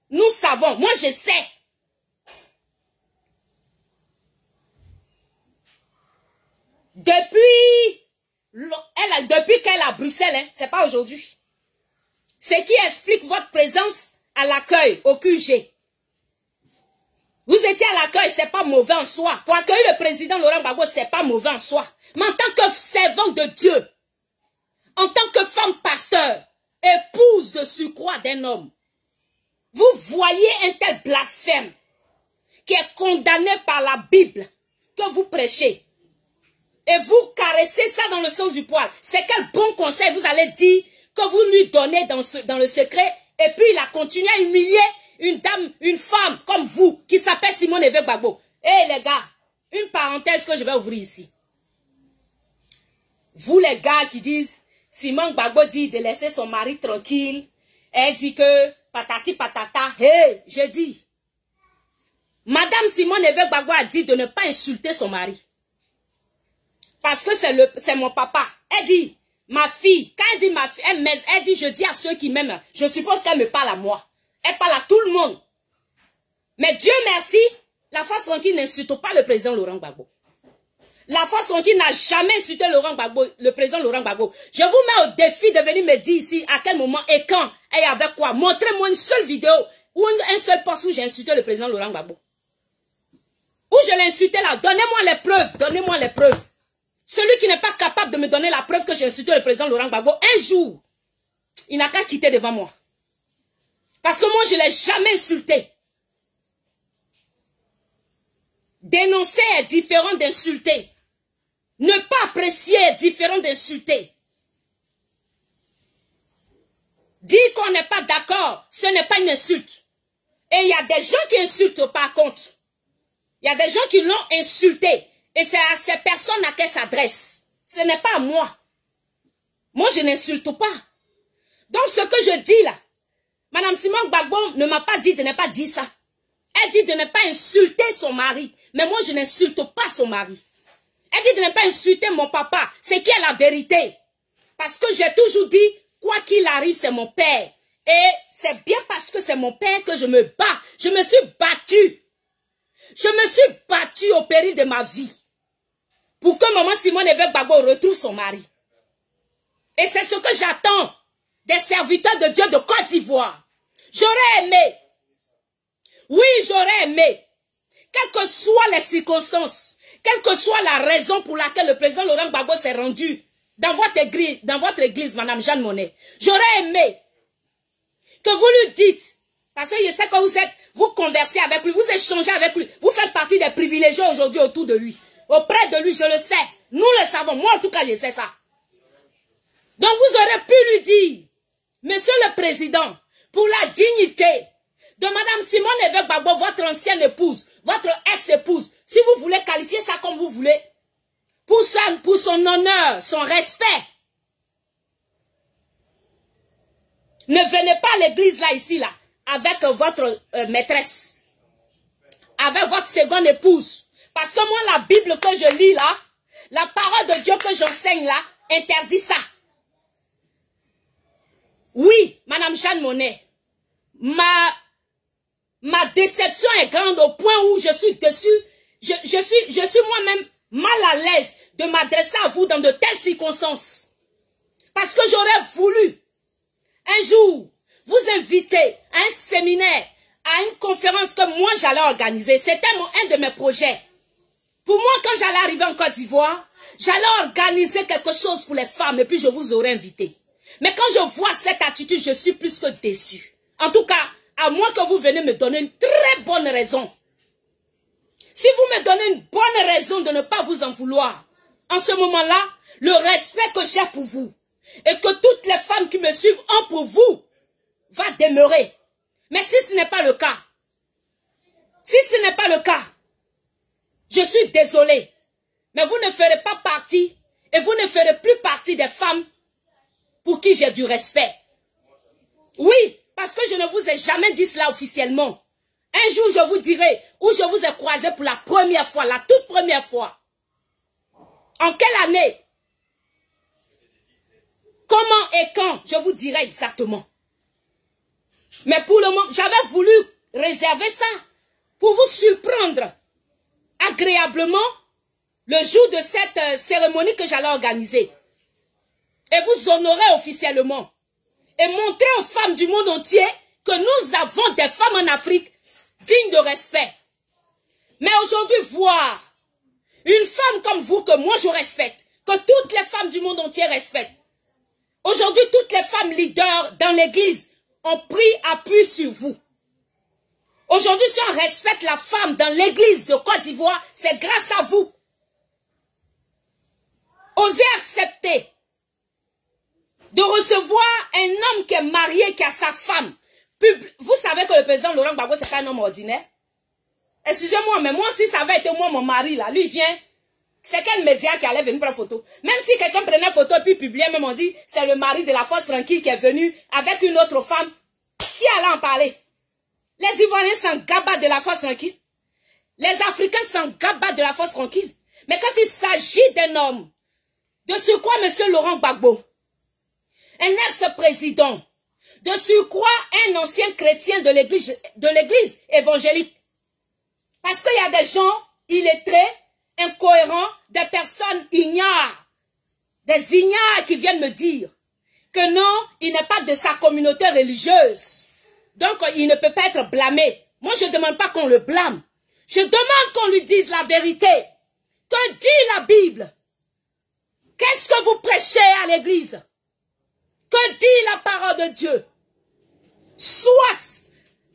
Speaker 1: Nous savons, moi je sais. Depuis qu'elle est à Bruxelles, hein, c'est pas aujourd'hui. Ce qui explique votre présence à l'accueil au QG. Vous étiez à l'accueil, c'est pas mauvais en soi. Pour accueillir le président Laurent Gbagbo, c'est pas mauvais en soi. Mais en tant que servant de Dieu, en tant que femme pasteur, épouse de surcroît d'un homme, vous voyez un tel blasphème qui est condamné par la Bible que vous prêchez. Et vous caressez ça dans le sens du poil. C'est quel bon conseil vous allez dire que vous lui donnez dans le secret. Et puis il a continué à humilier une dame, une femme comme vous qui s'appelle Simone Eve Gbagbo. Eh les gars, une parenthèse que je vais ouvrir ici. Vous les gars qui disent, Simone Gbagbo dit de laisser son mari tranquille. Elle dit que patati patata. Hey, j'ai dit. Madame Simone Eve Gbagbo a dit de ne pas insulter son mari. Parce que c'est mon papa. Elle dit, ma fille, quand elle dit ma fille, elle dit, je dis à ceux qui m'aiment, je suppose qu'elle me parle à moi. Elle parle à tout le monde. Mais Dieu merci, la force tranquille n'insulte pas le président Laurent Gbagbo. La force tranquille n'a jamais insulté le président Laurent Gbagbo. Je vous mets au défi de venir me dire ici à quel moment et quand et avec quoi. Montrez-moi une seule vidéo ou un seul post où j'ai insulté le président Laurent Gbagbo. Où je l'ai insulté là. Donnez-moi les preuves. Donnez-moi les preuves. Celui qui n'est pas capable de me donner la preuve que j'ai insulté le président Laurent Gbagbo, un jour, il n'a qu'à quitter devant moi. Parce que moi, je ne l'ai jamais insulté. Dénoncer est différent d'insulter. Ne pas apprécier est différent d'insulter. Dire qu'on n'est pas d'accord, ce n'est pas une insulte. Et il y a des gens qui insultent par contre. Il y a des gens qui l'ont insulté. Et c'est à ces personnes à qui elle s'adresse. Ce n'est pas à moi. Moi, je n'insulte pas. Donc, ce que je dis là, Madame Simone Gbagbo ne m'a pas dit de ne pas dire ça. Elle dit de ne pas insulter son mari. Mais moi, je n'insulte pas son mari. Elle dit de ne pas insulter mon papa. C'est qui est la vérité. Parce que j'ai toujours dit, quoi qu'il arrive, c'est mon père. Et c'est bien parce que c'est mon père que je me bats. Je me suis battue. Je me suis battue au péril de ma vie. Pour que maman Simone Évêque Gbagbo retrouve son mari. Et c'est ce que j'attends des serviteurs de Dieu de Côte d'Ivoire. J'aurais aimé. Oui, j'aurais aimé. Quelles que soient les circonstances, quelle que soit la raison pour laquelle le président Laurent Gbagbo s'est rendu dans votre église, Madame Jeanne Monnet, j'aurais aimé que vous lui dites, parce que je sais que vous conversez avec lui, vous échangez avec lui, vous faites partie des privilégiés aujourd'hui autour de lui. Auprès de lui, je le sais. Nous le savons. Moi, en tout cas, je sais ça. Donc, vous aurez pu lui dire, Monsieur le Président, pour la dignité de Madame Simone Évêque Gbagbo, votre ancienne épouse, votre ex-épouse, si vous voulez qualifier ça comme vous voulez, pour son honneur, son respect, ne venez pas à l'église là, ici, là, avec votre maîtresse, avec votre seconde épouse. Parce que moi, la Bible que je lis là, la parole de Dieu que j'enseigne là, interdit ça. Oui, Madame Jeanne Monnet, ma déception est grande au point où je suis dessus, je suis moi-même mal à l'aise de m'adresser à vous dans de telles circonstances. Parce que j'aurais voulu un jour vous inviter à un séminaire, à une conférence que moi j'allais organiser. C'était un de mes projets. Pour moi, quand j'allais arriver en Côte d'Ivoire, j'allais organiser quelque chose pour les femmes et puis je vous aurais invité. Mais quand je vois cette attitude, je suis plus que déçu. En tout cas, à moins que vous venez me donner une très bonne raison. Si vous me donnez une bonne raison de ne pas vous en vouloir, en ce moment-là, le respect que j'ai pour vous et que toutes les femmes qui me suivent ont pour vous va demeurer. Mais si ce n'est pas le cas, je suis désolée, mais vous ne ferez pas partie et vous ne ferez plus partie des femmes pour qui j'ai du respect. Oui, parce que je ne vous ai jamais dit cela officiellement. Un jour, je vous dirai où je vous ai croisé pour la première fois, la toute première fois. En quelle année? Comment et quand? Je vous dirai exactement. Mais pour le moment, j'avais voulu réserver ça pour vous surprendre agréablement le jour de cette cérémonie que j'allais organiser. Et vous honorer officiellement. Et montrer aux femmes du monde entier que nous avons des femmes en Afrique dignes de respect. Mais aujourd'hui, voir une femme comme vous que moi je respecte, que toutes les femmes du monde entier respectent. Aujourd'hui, toutes les femmes leaders dans l'église ont pris appui sur vous. Aujourd'hui, si on respecte la femme dans l'église de Côte d'Ivoire, c'est grâce à vous. Osez accepter de recevoir un homme qui est marié, qui a sa femme. Vous savez que le président Laurent Gbagbo, c'est pas un homme ordinaire. Excusez-moi, mais moi, si ça avait été moi, mon mari, là, lui, il vient. C'est quel média qui allait venir prendre photo? Même si quelqu'un prenait photo et puis publiait, même on dit, c'est le mari de la force tranquille qui est venu avec une autre femme. Qui allait en parler? Les Ivoiriens s'en gabattent de la force tranquille. Les Africains s'en gabattent de la force tranquille. Mais quand il s'agit d'un homme, de surcroît, M. Laurent Gbagbo, un ex-président, de surcroît un ancien chrétien de l'église évangélique. Parce qu'il y a des gens illettrés, incohérents, des personnes ignares, des ignares qui viennent me dire que non, il n'est pas de sa communauté religieuse. Donc, il ne peut pas être blâmé. Moi, je ne demande pas qu'on le blâme. Je demande qu'on lui dise la vérité. Que dit la Bible? Qu'est-ce que vous prêchez à l'église? Que dit la parole de Dieu? Soit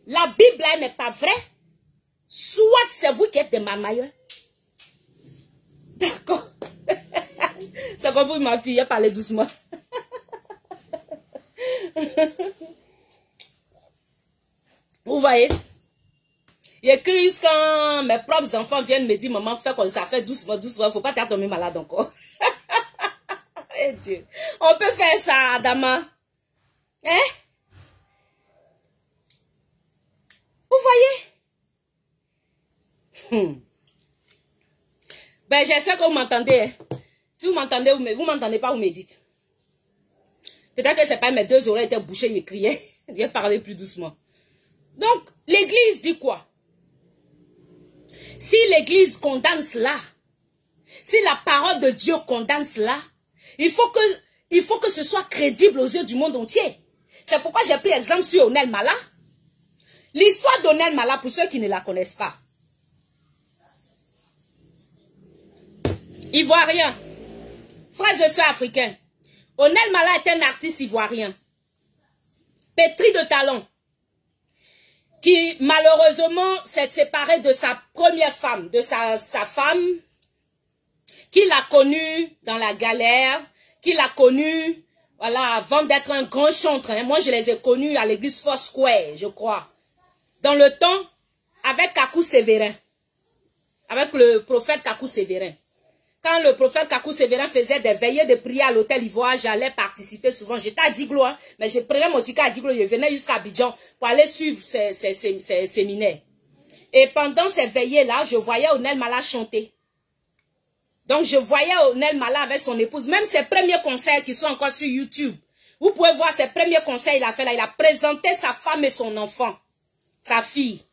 Speaker 1: la Bible n'est pas vraie, soit c'est vous qui êtes des marmailleurs. D'accord. C'est comme pour ma fille, elle parlait doucement. Vous voyez? Et Chris, quand mes propres enfants viennent me dire, maman, fais comme ça, fais doucement, doucement, faut pas tomber malade encore. Eh Dieu. On peut faire ça, Adama. Hein? Vous voyez? Ben, j'espère que vous m'entendez. Hein. Si vous m'entendez, vous m'entendez pas, vous me dites. Peut-être que c'est pas mes deux oreilles étaient bouchées et criaient. Je parlais plus doucement. Donc, l'église dit quoi? Si l'église condamne cela, si la parole de Dieu condamne cela, il faut que ce soit crédible aux yeux du monde entier. C'est pourquoi j'ai pris exemple sur Onel Mala. L'histoire d'Onel Mala, pour ceux qui ne la connaissent pas. Ivoirien, frères et sœurs africains. Onel Mala est un artiste ivoirien, pétri de talent, qui malheureusement s'est séparé de sa première femme, de sa femme, qui l'a connue dans la galère, qui l'a connue, voilà, avant d'être un grand chanteur. Hein. Moi, je les ai connus à l'église Foursquare, je crois. Dans le temps, avec Kakou Sévérin, avec le prophète Kakou Sévérin. Quand le prophète Kakou Sévérin faisait des veillées de prière à l'hôtel Ivoire, j'allais participer souvent. J'étais à Diglo, hein, mais je prenais mon ticket à Diglo, je venais jusqu'à Abidjan pour aller suivre ces séminaires. Et pendant ces veillées-là, je voyais Onel Mala chanter. Donc, je voyais Onel Mala avec son épouse, même ses premiers concerts qui sont encore sur YouTube. Vous pouvez voir ses premiers concerts qu'il a fait là. Il a présenté sa femme et son enfant, sa fille.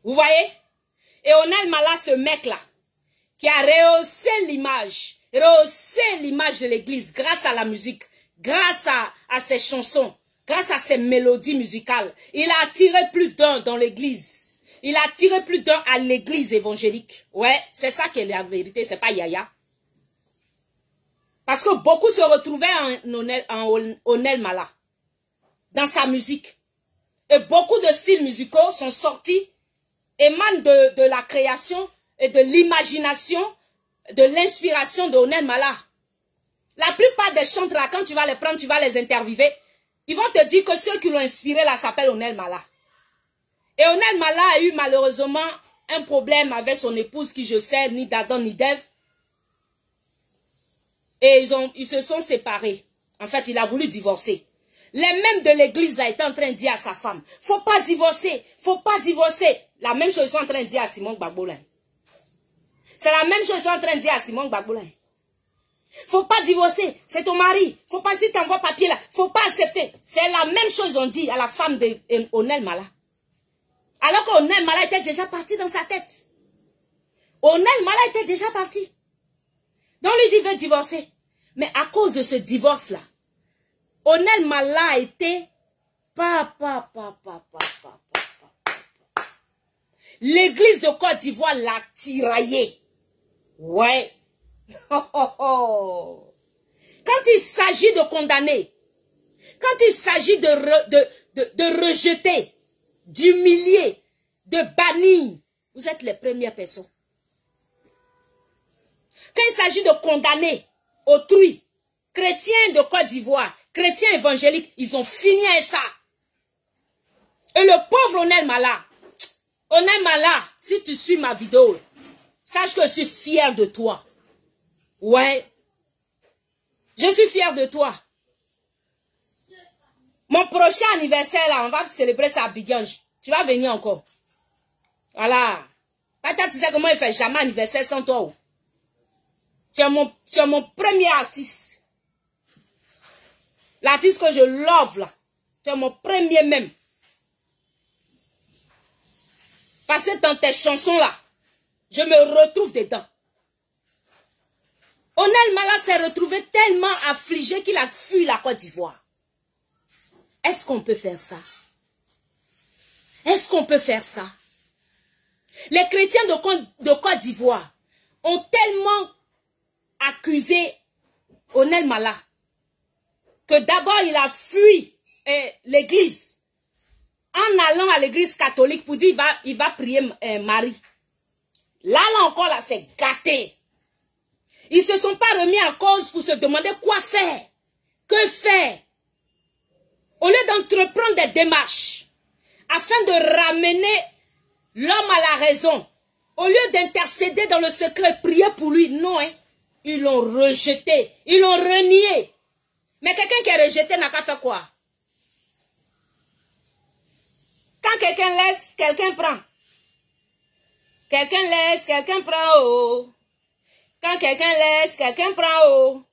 Speaker 1: Vous voyez? Et Onel Mala, ce mec-là, qui a rehaussé l'image de l'église grâce à la musique, grâce à ses chansons, grâce à ses mélodies musicales. Il a attiré plus d'un dans l'église. Il a attiré plus d'un à l'église évangélique. Ouais, c'est ça qui est la vérité, c'est pas Yaya. Parce que beaucoup se retrouvaient en Onel Mala, dans sa musique. Et beaucoup de styles musicaux sont sortis, émanent de la création et de l'imagination, de l'inspiration de Onel Mala. La plupart des chanteurs là, quand tu vas les prendre, tu vas les interviewer, ils vont te dire que ceux qui l'ont inspiré là s'appellent Onel Mala. Et Onel Mala a eu malheureusement un problème avec son épouse qui, je sais, ni d'Adam ni d'Ève. Et ils se sont séparés. En fait, il a voulu divorcer. Les mêmes de l'église a été en train de dire à sa femme, faut pas divorcer, faut pas divorcer. La même chose ils sont en train de dire à Simon Gbagbo. C'est la même chose qu'ils sont en train de dire à Simon Gbagbo. Faut pas divorcer, c'est ton mari. Faut pas, si t'envoies papier là, faut pas accepter. C'est la même chose qu'on dit à la femme de Onel Mala. Alors qu'Onel Mala était déjà parti dans sa tête. Onel Mala était déjà parti. Donc lui dit, veut divorcer. Mais à cause de ce divorce-là, Onel Mala a été l'église de Côte d'Ivoire l'a tiraillé. Ouais. Quand il s'agit de condamner, quand il s'agit de rejeter, d'humilier, de bannir, vous êtes les premières personnes. Quand il s'agit de condamner autrui, chrétiens de Côte d'Ivoire, chrétiens évangéliques, ils ont fini avec ça. Et le pauvre Onel Mala, si tu suis ma vidéo, sache que je suis fier de toi. Ouais. Je suis fier de toi. Mon prochain anniversaire, là, on va célébrer ça à Abidjan. Tu vas venir encore. Voilà. Peut-être tu sais comment il fait jamais anniversaire sans toi. Tu es mon premier artiste. L'artiste que je love, là. Tu es mon premier même. Parce que dans tes chansons, là, je me retrouve dedans. Onel Mala s'est retrouvé tellement affligé qu'il a fui la Côte d'Ivoire. Est-ce qu'on peut faire ça? Est-ce qu'on peut faire ça? Les chrétiens de Côte d'Ivoire ont tellement accusé Onel Mala que d'abord il a fui l'église en allant à l'église catholique pour dire il va prier Marie. Là encore, là, c'est gâté. Ils ne se sont pas remis en cause pour se demander quoi faire. Que faire? Au lieu d'entreprendre des démarches afin de ramener l'homme à la raison, au lieu d'intercéder dans le secret, prier pour lui, non, hein, ils l'ont rejeté, ils l'ont renié. Mais quelqu'un qui est rejeté n'a qu'à faire quoi? Quand quelqu'un laisse, quelqu'un prend. Quelqu'un laisse, quelqu'un prend, oh. Quand quelqu'un laisse, quelqu'un prend, oh.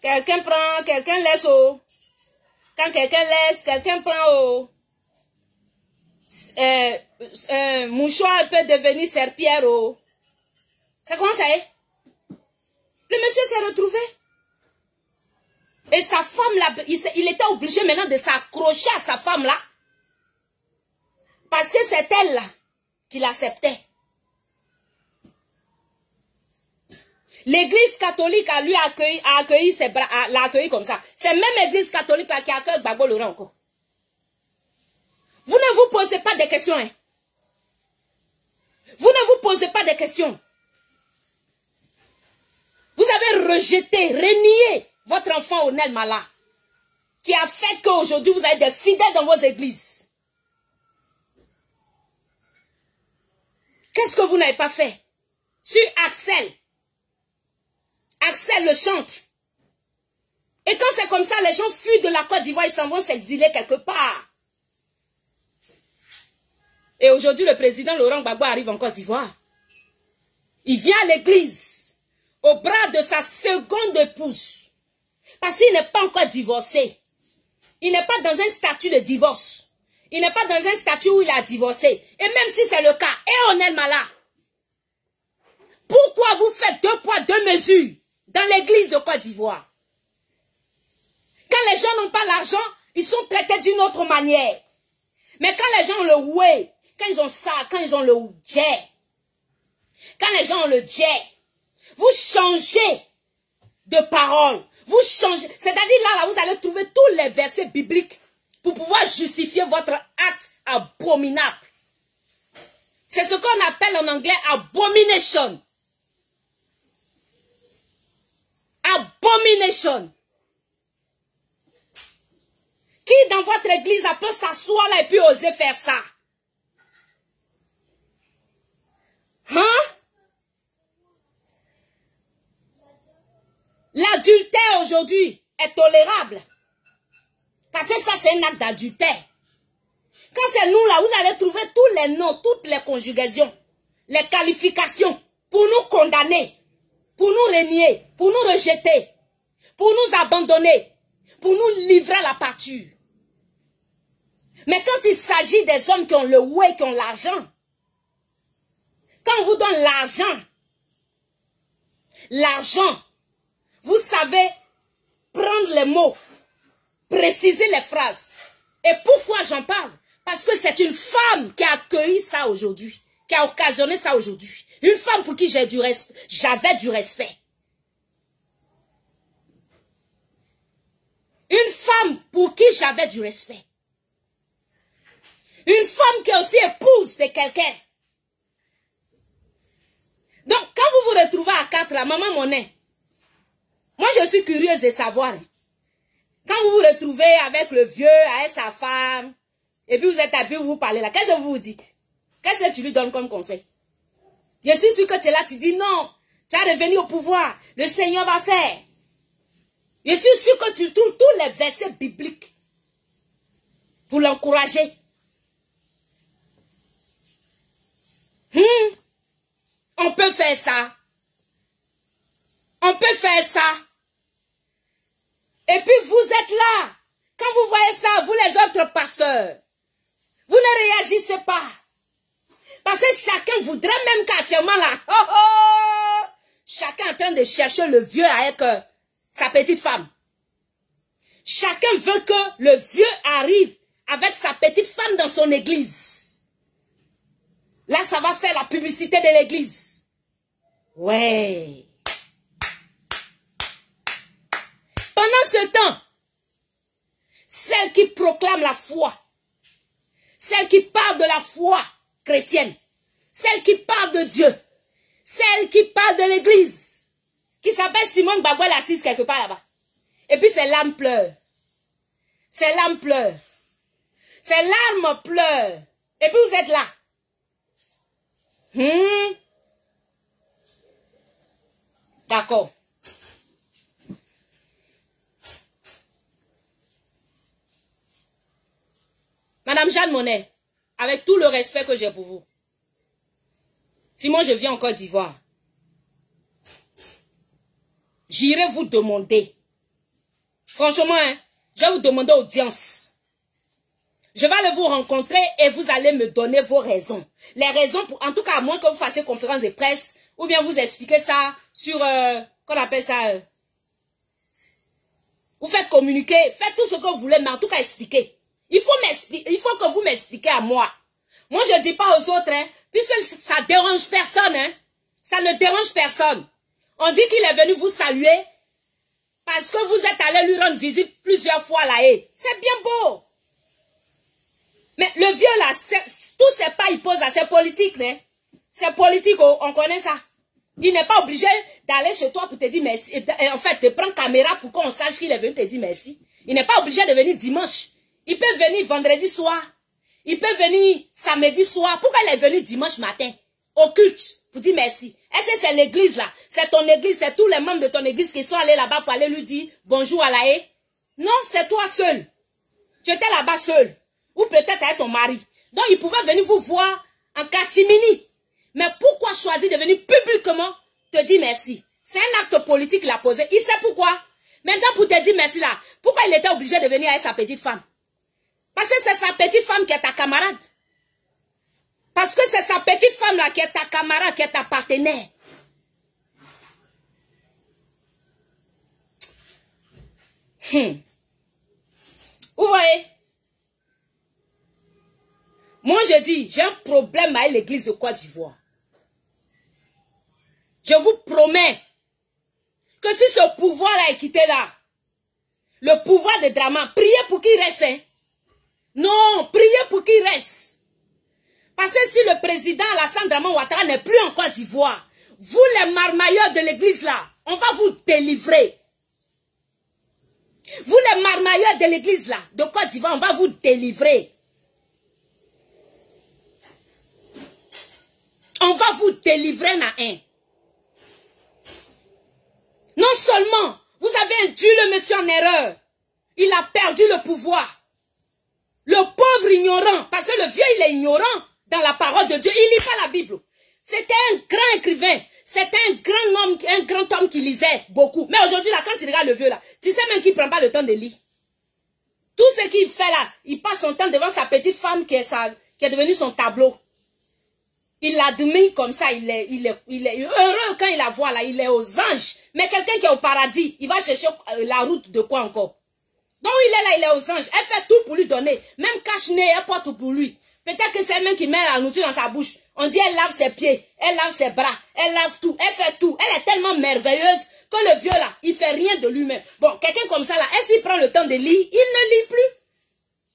Speaker 1: Quelqu'un prend, quelqu'un laisse, oh. Quand quelqu'un laisse, quelqu'un prend, oh. Mouchoir peut devenir serpillère, oh. Ça commence à être. Le monsieur s'est retrouvé. Et sa femme, là, il était obligé maintenant de s'accrocher à sa femme, là. Parce que c'est elle, là, qui l'acceptait. L'église catholique a lui accueilli ses bras, l'a accueilli comme ça. C'est même l'église catholique là qui accueille Gbagbo Laurent encore. Vous ne vous posez pas des questions, hein. Vous ne vous posez pas des questions. Vous avez rejeté, renié votre enfant Onel Mala, qui a fait qu'aujourd'hui vous avez des fidèles dans vos églises. Qu'est-ce que vous n'avez pas fait? Sur Axel. Axel le chante. Et quand c'est comme ça, les gens fuient de la Côte d'Ivoire, ils s'en vont s'exiler quelque part. Et aujourd'hui, le président Laurent Gbagbo arrive en Côte d'Ivoire. Il vient à l'église, au bras de sa seconde épouse. Parce qu'il n'est pas encore divorcé. Il n'est pas dans un statut de divorce. Il n'est pas dans un statut où il a divorcé. Et même si c'est le cas, et Onel Mala, pourquoi vous faites 2 poids 2 mesures dans l'église de Côte d'Ivoire? Quand les gens n'ont pas l'argent, ils sont traités d'une autre manière. Mais quand les gens ont le ouais, quand ils ont ça, quand ils ont le jet, quand les gens ont le jet, vous changez de parole. Vous changez. C'est-à-dire là, vous allez trouver tous les versets bibliques pour pouvoir justifier votre acte abominable. C'est ce qu'on appelle en anglais abomination. Abomination. Qui dans votre église peut s'asseoir là et puis oser faire ça? Hein? L'adultère aujourd'hui est tolérable. Parce que ça, c'est un acte d'adultère. Quand c'est nous là, vous allez trouver tous les noms, toutes les conjugations, les qualifications pour nous condamner, pour nous renier, pour nous rejeter, pour nous abandonner, pour nous livrer à la pâture. Mais quand il s'agit des hommes qui ont le ouais, qui ont l'argent, quand on vous donne l'argent, vous savez prendre les mots, préciser les phrases. Et pourquoi j'en parle? Parce que c'est une femme qui a accueilli ça aujourd'hui, qui a occasionné ça aujourd'hui. Une femme pour qui j'avais du respect. Une femme pour qui j'avais du respect. Une femme qui est aussi épouse de quelqu'un. Donc, quand vous vous retrouvez à 4 là, maman Monet, moi je suis curieuse de savoir. Quand vous vous retrouvez avec le vieux, avec sa femme, et puis vous êtes habillé, vous parlez là, qu'est-ce que vous vous dites? Qu'est-ce que tu lui donnes comme conseil? Je suis sûr que tu es là, tu dis non, tu vas revenir au pouvoir, le Seigneur va faire. Je suis sûr que tu trouves tous les versets bibliques pour l'encourager. On peut faire ça. On peut faire ça. Et puis vous êtes là. Quand vous voyez ça, vous les autres pasteurs, vous ne réagissez pas. Parce que chacun voudrait même qu'actuellement là, chacun est en train de chercher le vieux avec sa petite femme. Chacun veut que le vieux arrive avec sa petite femme dans son église. Là, ça va faire la publicité de l'église. Ouais. Pendant ce temps, celle qui proclame la foi, celle qui parle de la foi chrétienne, celle qui parle de Dieu, celle qui parle de l'église, qui s'appelle Simone Gbagbo, elle est assise quelque part là-bas. Et puis ses larmes pleurent. Ses larmes pleurent. Ses larmes pleurent. Et puis vous êtes là. D'accord. Madame Jeanne Monnet, avec tout le respect que j'ai pour vous, Si moi je viens en Côte d'Ivoire, j'irai vous demander. Franchement, hein, je vais vous demander audience. Je vais aller vous rencontrer et vous allez me donner vos raisons. Les raisons, pour, en tout cas, à moins que vous fassiez conférence de presse, ou bien vous expliquez ça sur, qu'on appelle ça, vous faites communiquer, faites tout ce que vous voulez, mais en tout cas expliquez. Il faut que vous m'expliquiez à moi. Moi, je ne dis pas aux autres, hein, puisque ça dérange personne, hein. Ça ne dérange personne. On dit qu'il est venu vous saluer parce que vous êtes allé lui rendre visite plusieurs fois là. C'est bien beau. Mais le vieux là, tous ces pas, il pose à ses politiques, hein. C'est politique, on connaît ça. Il n'est pas obligé d'aller chez toi pour te dire merci. En fait, de prendre caméra pour qu'on sache qu'il est venu te dire merci. Il n'est pas obligé de venir dimanche. Il peut venir vendredi soir. Il peut venir samedi soir. Pourquoi il est venu dimanche matin au culte pour dire merci? Est-ce que c'est l'église là? C'est ton église, c'est tous les membres de ton église qui sont allés là-bas pour aller lui dire bonjour à la haie? Non, c'est toi seul. Tu étais là-bas seul. Ou peut-être avec ton mari. Donc il pouvait venir vous voir en catimini. Mais pourquoi choisir de venir publiquement te dire merci? C'est un acte politique qu'il a posé. Il sait pourquoi. Maintenant pour te dire merci là, pourquoi il était obligé de venir avec sa petite femme? Parce que c'est sa petite femme qui est ta camarade. Parce que c'est sa petite femme là qui est ta camarade, qui est ta partenaire. Vous voyez? Moi je dis, j'ai un problème avec l'église de Côte d'Ivoire. Je vous promets que si ce pouvoir-là est quitté là, le pouvoir de Dramane, priez pour qu'il reste. Hein? Non, priez pour qu'il reste. Parce que si le président Alassane Dramane Ouattara n'est plus en Côte d'Ivoire, vous les marmailleurs de l'église là, on va vous délivrer. Vous les marmailleurs de l'église là, de Côte d'Ivoire, on va vous délivrer. On va vous délivrer na un. Non seulement, vous avez induit le monsieur en erreur, il a perdu le pouvoir. Le pauvre ignorant, parce que le vieux il est ignorant dans la parole de Dieu, il lit pas la Bible. C'était un grand écrivain, c'était un grand homme qui lisait beaucoup. Mais aujourd'hui là, quand tu regardes le vieux là, tu sais même qu'il prend pas le temps de lire. Tout ce qu'il fait là, il passe son temps devant sa petite femme qui est devenue son tableau. Il l'admire comme ça, il est heureux quand il la voit là, il est aux anges. Mais quelqu'un qui est au paradis, il va chercher la route de quoi encore? Donc il est là, il est aux anges. Elle fait tout pour lui donner. Même cache-nez, elle porte pour lui. Peut-être que c'est elle-même qui met la nourriture dans sa bouche. On dit elle lave ses pieds, elle lave ses bras, elle lave tout, elle fait tout. Elle est tellement merveilleuse que le vieux là, il fait rien de lui-même. Bon, quelqu'un comme ça là, est-ce qu'il prend le temps de lire? Il ne lit plus.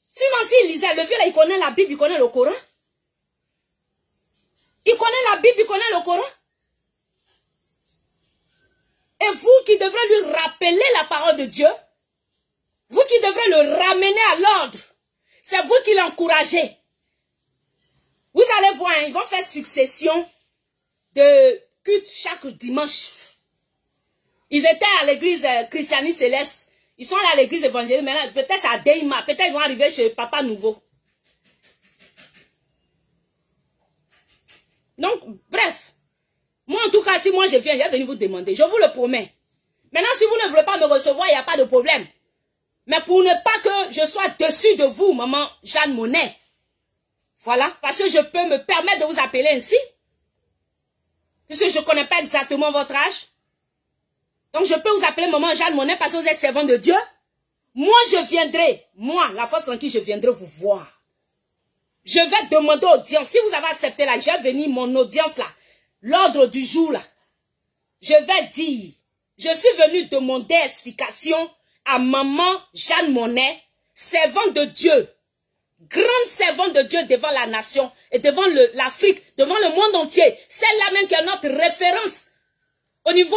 Speaker 1: Sinon s'il lisait, le vieux là, il connaît la Bible, il connaît le Coran. Il connaît la Bible, il connaît le Coran. Et vous qui devrez lui rappeler la parole de Dieu, vous qui devrez le ramener à l'ordre, c'est vous qui l'encouragez. Vous allez voir, ils vont faire succession de cultes chaque dimanche. Ils étaient à l'église Christiani Céleste. Ils sont allés à l'église évangélique. Maintenant, peut-être à Deima, peut-être ils vont arriver chez Papa Nouveau. Donc, bref. Moi, en tout cas, si moi je viens, je vais venir vous demander. Je vous le promets. Maintenant, si vous ne voulez pas me recevoir, il n'y a pas de problème. Mais pour ne pas que je sois dessus de vous, maman Jeanne Monnet. Voilà. Parce que je peux me permettre de vous appeler ainsi. Puisque je ne connais pas exactement votre âge. Donc, je peux vous appeler maman Jeanne Monnet parce que vous êtes servant de Dieu. Moi, je viendrai. Moi, la force tranquille, je viendrai vous voir. Je vais demander audience. Si vous avez accepté là, je vais venir mon audience là. L'ordre du jour là. Je vais dire. Je suis venu demander explication à maman Jeanne Monnet, servante de Dieu. Grande servante de Dieu devant la nation et devant l'Afrique, devant le monde entier. Celle-là même qui est notre référence au niveau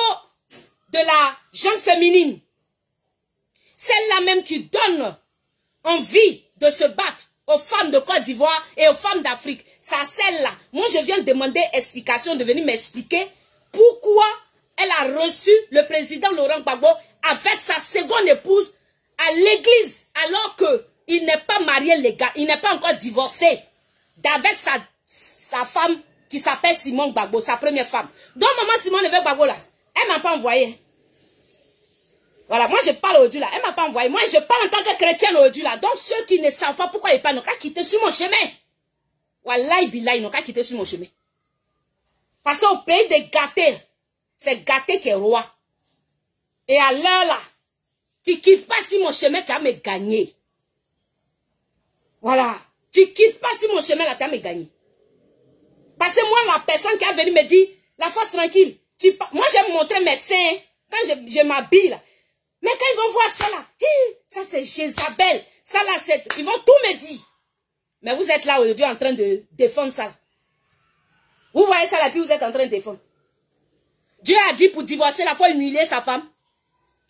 Speaker 1: de la gente féminine. Celle-là même qui donne envie de se battre aux femmes de Côte d'Ivoire et aux femmes d'Afrique. C'est à celle-là. Moi, je viens demander explication, de venir m'expliquer pourquoi elle a reçu le président Laurent Gbagbo avec sa seconde épouse à l'église, alors qu'il n'est pas marié légal, il n'est pas encore divorcé d'avec sa femme qui s'appelle Simone Gbagbo, sa première femme. Donc maman Simone Gbagbo là, elle m'a pas envoyé. Voilà, moi je parle aujourd'hui là, elle m'a pas envoyé. Moi je parle en tant que chrétienne aujourd'hui là. Donc ceux qui ne savent pas pourquoi ils parlent, n'ont qu'à quitter sur mon chemin. Wallahi billahi, ils n'ont qu'à quitter sur mon chemin. Parce qu'au pays des gâtés, c'est gâté qui est roi. Et à l'heure là, tu quittes pas sur mon chemin, tu vas me gagner. Voilà. Tu quittes pas sur mon chemin là, tu vas me gagner. Parce que moi, la personne qui est venue me dire, la face tranquille, moi j'ai montré mes seins quand je m'habille là. Mais quand ils vont voir ça là, ça c'est Jézabel, ça là c'est, ils vont tout me dire. Mais vous êtes là aujourd'hui en train de défendre ça. Vous voyez ça là, puis vous êtes en train de défendre. Dieu a dit pour divorcer là, il faut humilier sa femme.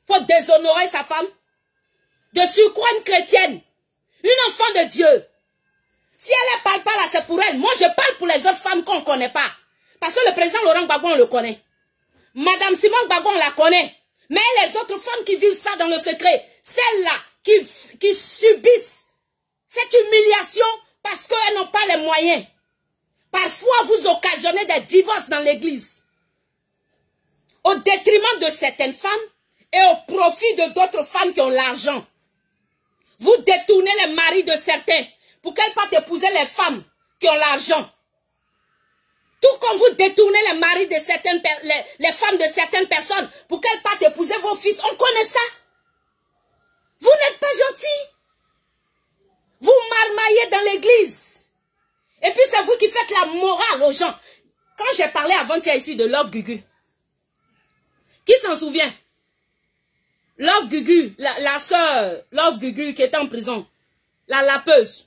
Speaker 1: Il faut déshonorer sa femme. De surcroît une chrétienne, une enfant de Dieu. Si elle ne parle pas là, c'est pour elle. Moi, je parle pour les autres femmes qu'on ne connaît pas. Parce que le président Laurent Gbagbo, on le connaît. Madame Simone Gbagbo, on la connaît. Mais les autres femmes qui vivent ça dans le secret, celles-là qui subissent cette humiliation parce qu'elles n'ont pas les moyens. Parfois, vous occasionnez des divorces dans l'église. Au détriment de certaines femmes et au profit de d'autres femmes qui ont l'argent. Vous détournez les maris de certains pour qu'elles partent épouser les femmes qui ont l'argent. Tout comme vous détournez les maris de certaines les femmes de certaines personnes pour qu'elles partent épouser vos fils. On connaît ça. Vous n'êtes pas gentils. Vous marmaillez dans l'église. Et puis c'est vous qui faites la morale aux gens. Quand j'ai parlé avant-hier ici de Love Gugu, qui s'en souvient? Love Gugu, la sœur Love Gugu qui était en prison, la lapeuse.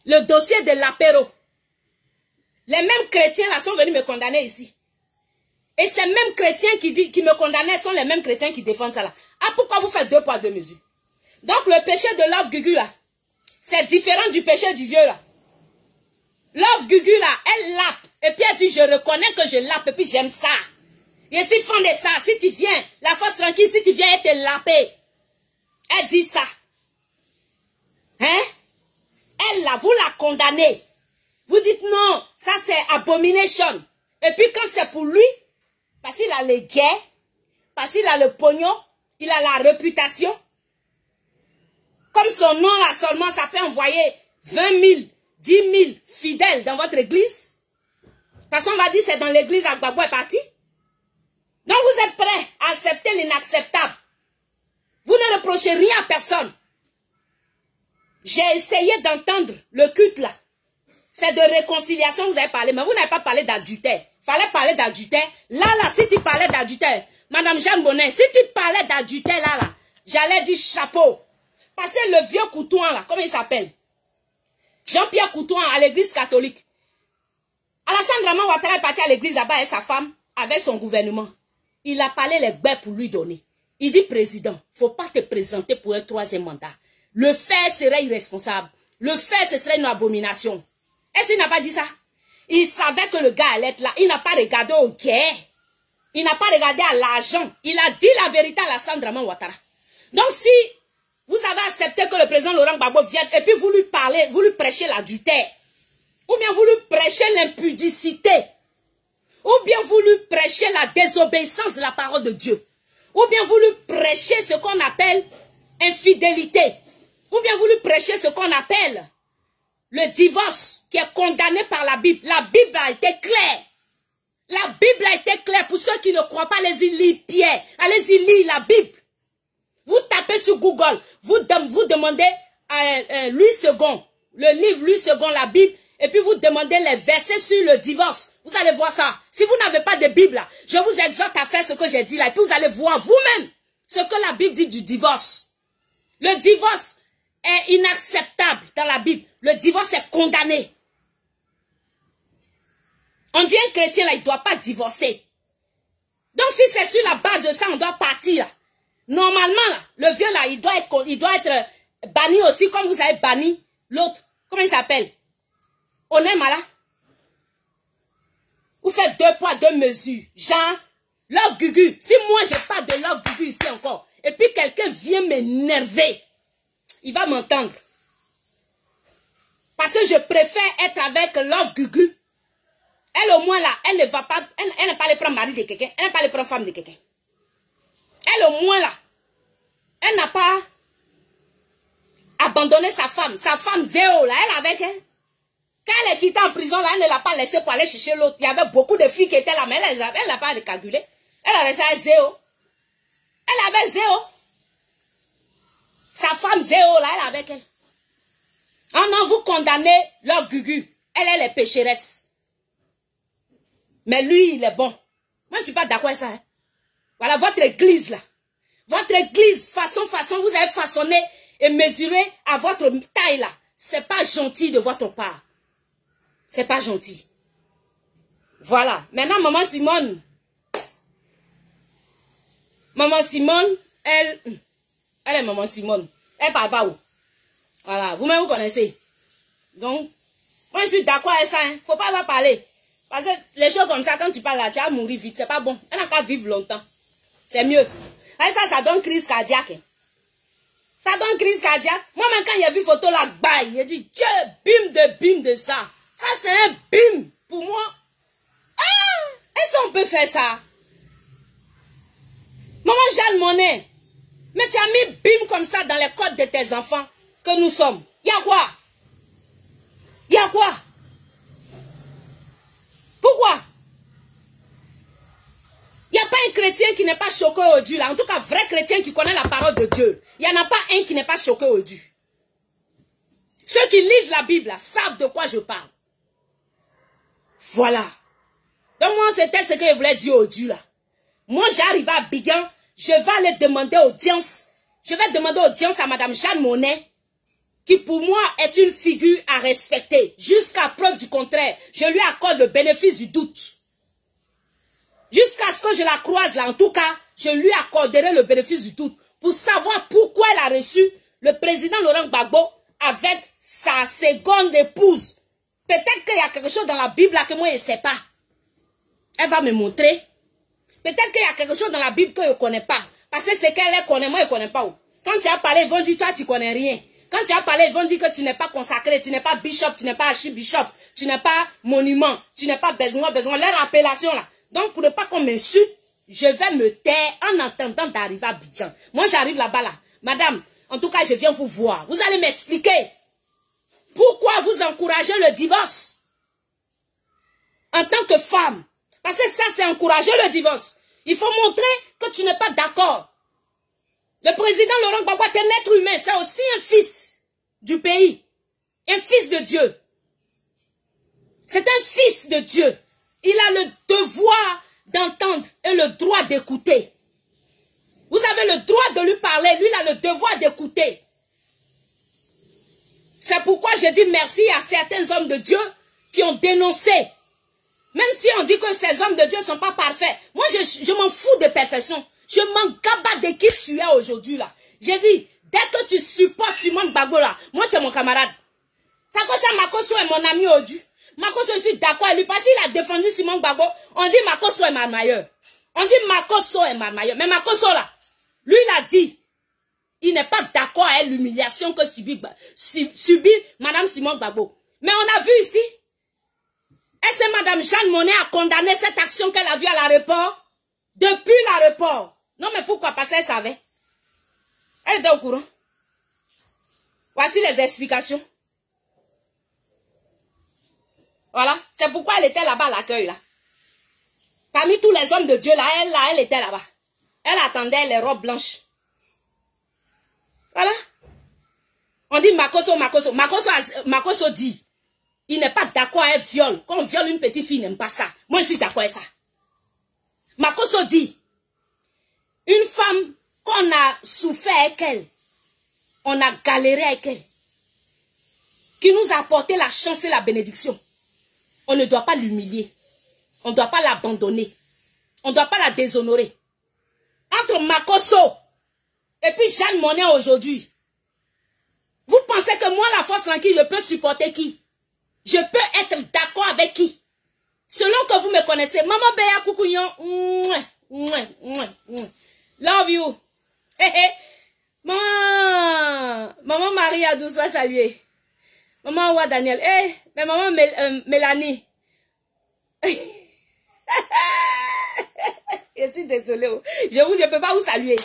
Speaker 1: Le dossier de l'apéro. Les mêmes chrétiens là sont venus me condamner ici. Et ces mêmes chrétiens qui me condamnaient sont les mêmes chrétiens qui défendent ça là. Ah, pourquoi vous faites 2 poids 2 mesures? Donc le péché de Love Gugu là, c'est différent du péché du vieux là. Love Gugu là, elle lappe. Et puis elle dit, je reconnais que je lappe et puis j'aime ça. Et si font de ça, si tu viens, la force tranquille, si tu viens, elle te laper. Elle dit ça. Hein? Elle là, vous la condamnez. Vous dites non, ça c'est abomination. Et puis quand c'est pour lui, parce qu'il a les guerres, parce qu'il a le pognon, il a la réputation. Comme son nom là seulement, ça peut envoyer 20 000, 10 000 fidèles dans votre église. Parce qu'on va dire c'est dans l'église à Gbagbo est parti. Donc vous êtes prêts à accepter l'inacceptable. Vous ne reprochez rien à personne. J'ai essayé d'entendre le culte là. C'est de réconciliation que vous avez parlé, mais vous n'avez pas parlé d'adultère. Fallait parler d'adultère. Là, si tu parlais d'adultère, Madame Jeanne Bonnet, si tu parlais d'adultère là, j'allais dire chapeau. Parce que le vieux Coutouan là, comment il s'appelle? Jean-Pierre Coutouan à l'église catholique. Alassane Draman Ouattara est parti à l'église là-bas et sa femme, avec son gouvernement. Il a parlé les baies pour lui donner. Il dit, président, faut pas te présenter pour un 3e mandat. Le fait serait irresponsable. Le fait, ce serait une abomination. Est-ce qu'il n'a pas dit ça? Il savait que le gars allait être là. Il n'a pas regardé au guerre. Il n'a pas regardé à l'argent. Il a dit la vérité à Alassane Draman Ouattara. Donc si vous avez accepté que le président Laurent Gbagbo vienne et puis vous lui parlez, vous lui prêchez l'adultère, ou bien vous lui prêchez l'impudicité, ou bien vous lui prêchez la désobéissance de la parole de Dieu, ou bien vous lui prêchez ce qu'on appelle infidélité, ou bien vous lui prêchez ce qu'on appelle le divorce qui est condamné par la Bible. La Bible a été claire. La Bible a été claire. Pour ceux qui ne croient pas, allez-y lire Pierre. Allez-y lire la Bible. Vous tapez sur Google. Vous demandez à Louis II, le livre Louis II, la Bible, et puis vous demandez les versets sur le divorce. Vous allez voir ça. Si vous n'avez pas de Bible, là, je vous exhorte à faire ce que j'ai dit là. Et puis vous allez voir vous-même ce que la Bible dit du divorce. Le divorce est inacceptable dans la Bible. Le divorce est condamné. On dit un chrétien là, il ne doit pas divorcer. Donc si c'est sur la base de ça, on doit partir. Normalement, là, le vieux là, il doit être banni aussi, comme vous avez banni l'autre. Comment il s'appelle? Onema là. Vous faites 2 poids 2 mesures. Jean, Love Gugu. Si moi j'ai pas de Love Gugu ici encore, et puis quelqu'un vient m'énerver, il va m'entendre. Parce que je préfère être avec Love Gugu Elle, au moins, là, elle ne va pas, elle n'est pas allée prendre mari de quelqu'un, elle n'est pas allée prendre femme de quelqu'un. Elle, au moins, là, elle n'a pas abandonné sa femme zéro, là, elle avec elle. Quand elle est quittée en prison, là, elle ne l'a pas laissée pour aller chercher l'autre. Il y avait beaucoup de filles qui étaient là, mais elle n'a pas calculé. Elle a resté à zéro. Elle avait zéro. Sa femme zéro, là, elle est avec elle. Oh non, vous condamnez Love Gugu. Elle est pécheresse. Mais lui, il est bon. Moi, je ne suis pas d'accord avec ça. Hein. Voilà, votre église, là. Votre église, façon, vous avez façonné et mesuré à votre taille, là. C'est pas gentil de votre part. C'est pas gentil. Voilà. Maintenant, Maman Simone. Maman Simone, elle est Maman Simone. Elle parle pas où. Voilà. Vous-même, vous connaissez. Donc, moi, je suis d'accord avec ça. Hein. Faut pas avoir parler. Parce que les choses comme ça, quand tu parles là, tu vas mourir vite. C'est pas bon. Elle n'a qu'à vivre longtemps. C'est mieux. Et ça donne crise cardiaque. Hein. Ça donne crise cardiaque. Moi-même, quand il a vu photo là, bye, il a dit, Dieu, bim de ça. Ça, c'est un bim pour moi. Ah! Est-ce qu'on peut faire ça? Maman Jeanne Monnet, mais tu as mis bim comme ça dans les codes de tes enfants que nous sommes. Il y a quoi? Il y a quoi? Pourquoi? Il n'y a pas un chrétien qui n'est pas choqué au Dieu là. En tout cas, vrai chrétien qui connaît la parole de Dieu. Il n'y en a pas un qui n'est pas choqué au Dieu. Ceux qui lisent la Bible là, savent de quoi je parle. Voilà. Donc moi, c'était ce que je voulais dire au Dieu là. Moi, j'arrive à Abidjan, je vais aller demander audience. Je vais demander audience à Madame Jeanne Monnet, qui pour moi est une figure à respecter. Jusqu'à preuve du contraire, je lui accorde le bénéfice du doute. Jusqu'à ce que je la croise là, en tout cas, je lui accorderai le bénéfice du doute pour savoir pourquoi elle a reçu le président Laurent Gbagbo avec sa seconde épouse. Peut-être qu'il y a quelque chose dans la Bible là que moi je ne sais pas. Elle va me montrer. Peut-être qu'il y a quelque chose dans la Bible que je ne connais pas. Parce que c'est qu'elle connaît, moi je ne connais pas. Quand tu as parlé, ils vont dire toi tu ne connais rien. Quand tu as parlé, ils vont dire que tu n'es pas consacré, tu n'es pas bishop, tu n'es pas archibishop, tu n'es pas monument, tu n'es pas besoin. Leur appellation là. Donc pour ne pas qu'on m'insulte, je vais me taire en attendant d'arriver à Abidjan. Moi j'arrive là-bas là. Madame, en tout cas je viens vous voir. Vous allez m'expliquer pourquoi vous encouragez le divorce en tant que femme. Parce que ça c'est encourager le divorce. Il faut montrer que tu n'es pas d'accord. Le président Laurent Gbagbo est un être humain, c'est aussi un fils du pays. Un fils de Dieu. C'est un fils de Dieu. Il a le devoir d'entendre et le droit d'écouter. Vous avez le droit de lui parler, lui il a le devoir d'écouter. C'est pourquoi je dis merci à certains hommes de Dieu qui ont dénoncé. Même si on dit que ces hommes de Dieu ne sont pas parfaits. Moi je m'en fous de perfection. Je m'en gabat de qui tu es aujourd'hui là. J'ai dit, dès que tu supportes Simone Gbagbo là, moi tu es mon camarade. C'est quoi ça, Makoso est mon ami aujourd'hui. Makoso, je suis d'accord avec lui parce qu'il a défendu Simone Gbagbo. On dit Makoso est marmailleur. On dit Makoso est marmailleur. Mais Makoso là, lui il a dit, il n'est pas d'accord avec l'humiliation que subit Madame Simone Gbagbo. Mais on a vu ici, est-ce que Madame Jeanne Monnet a condamné cette action qu'elle a vue à l'aéroport? Depuis l'aéroport. Non mais pourquoi? Parce qu'elle savait. Elle était au courant. Voici les explications. Voilà. C'est pourquoi elle était là-bas à l'accueil là. Parmi tous les hommes de Dieu là, elle était là-bas. Elle attendait les robes blanches. Voilà. On dit Makoso. Makoso dit, il n'est pas d'accord avec viol. Quand on viole une petite fille, il n'aime pas ça. Moi, je suis d'accord avec ça. Makoso dit, une femme qu'on a souffert avec elle, on a galéré avec elle, qui nous a apporté la chance et la bénédiction, on ne doit pas l'humilier. On ne doit pas l'abandonner. On ne doit pas la déshonorer. Entre Makoso et puis Jeanne Monnet aujourd'hui, vous pensez que moi, la force tranquille, je peux supporter qui? Je peux être d'accord avec qui? Selon que vous me connaissez, Maman Béa Koukouyon, love you. Maman Marie a douce saluer. Maman Oua Daniel, mais maman Mélanie, Je suis désolée. Je peux pas vous saluer.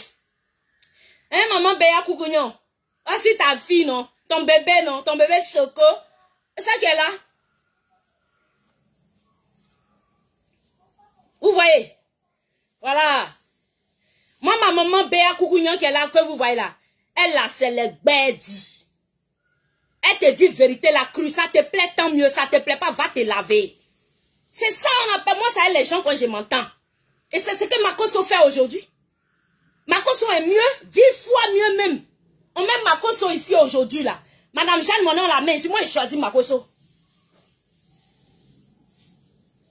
Speaker 1: Hein, maman Béa Kougouignon? Ah, si ta fille, non? Ton bébé, non? Ton bébé Choco? C'est ça qu'elle a? Vous voyez? Voilà. Moi, ma maman Béa Kougouignon qui est là, que vous voyez là, elle là, c'est le bédi. Elle te dit vérité, la crue, ça te plaît, tant mieux, ça te plaît pas, va te laver. C'est ça, on appelle, moi, ça aide les gens quand je m'entends. Et c'est ce que Makoso fait aujourd'hui. Makoso est mieux, 10 fois mieux même. On met Makoso ici aujourd'hui là. Madame Jeanne, mon nom la main ici, moi je choisis Makoso.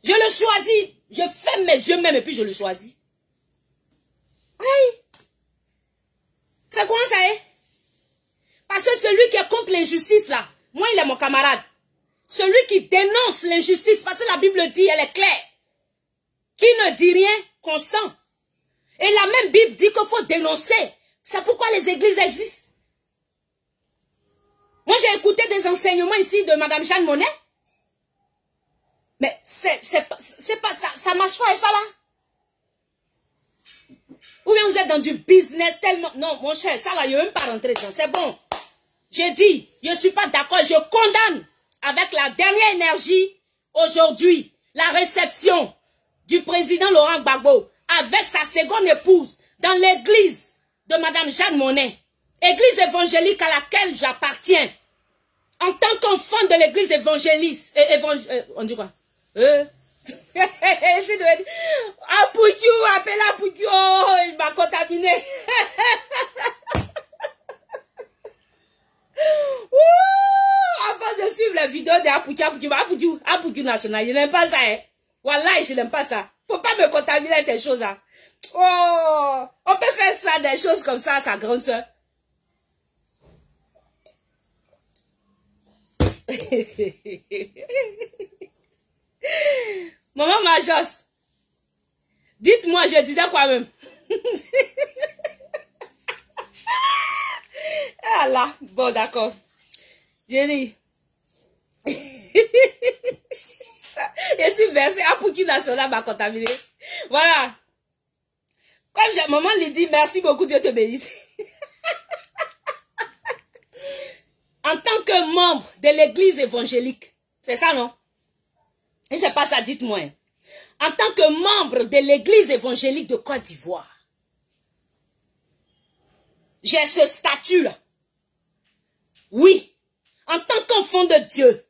Speaker 1: Je le choisis. Je ferme mes yeux même et puis je le choisis. Oui. C'est comment ça est? Parce que celui qui est contre l'injustice là, moi il est mon camarade. Celui qui dénonce l'injustice, parce que la Bible dit, elle est claire. Qui ne dit rien, consent. Et la même Bible dit qu'il faut dénoncer. C'est pourquoi les églises existent. Moi j'ai écouté des enseignements ici de Madame Jeanne Monnet. Mais c'est pas ça marche pas et ça là. Ou bien vous êtes dans du business tellement... Non, mon cher, ça là, je ne veux même pas rentrer dedans. C'est bon. J'ai dit, je ne suis pas d'accord. Je condamne avec la dernière énergie aujourd'hui la réception du président Laurent Gbagbo avec sa seconde épouse dans l'église de Madame Jeanne Monnet. Église évangélique à laquelle j'appartiens. En tant qu'enfant de l'église évangéliste. On dit quoi? Apoukiou, appelle Apoukiou, oh, il m'a contaminé. Avant de suivre la vidéo de Apoukiou national, je n'aime pas ça. Hein. Wallah, je n'aime pas ça. Faut pas me contaminer avec des choses. Hein. Oh, on peut faire ça, des choses comme ça à sa grande soeur. Maman Majos, dites-moi, je disais quoi même? Ah là, bon d'accord. J'ai dit. Je suis versée à Pouki National m'a contaminé. Voilà. Comme maman lui dit, merci beaucoup, Dieu te bénisse. En tant que membre de l'église évangélique, c'est ça non? Et c'est pas ça, dites-moi. En tant que membre de l'église évangélique de Côte d'Ivoire, j'ai ce statut-là. Oui. En tant qu'enfant de Dieu,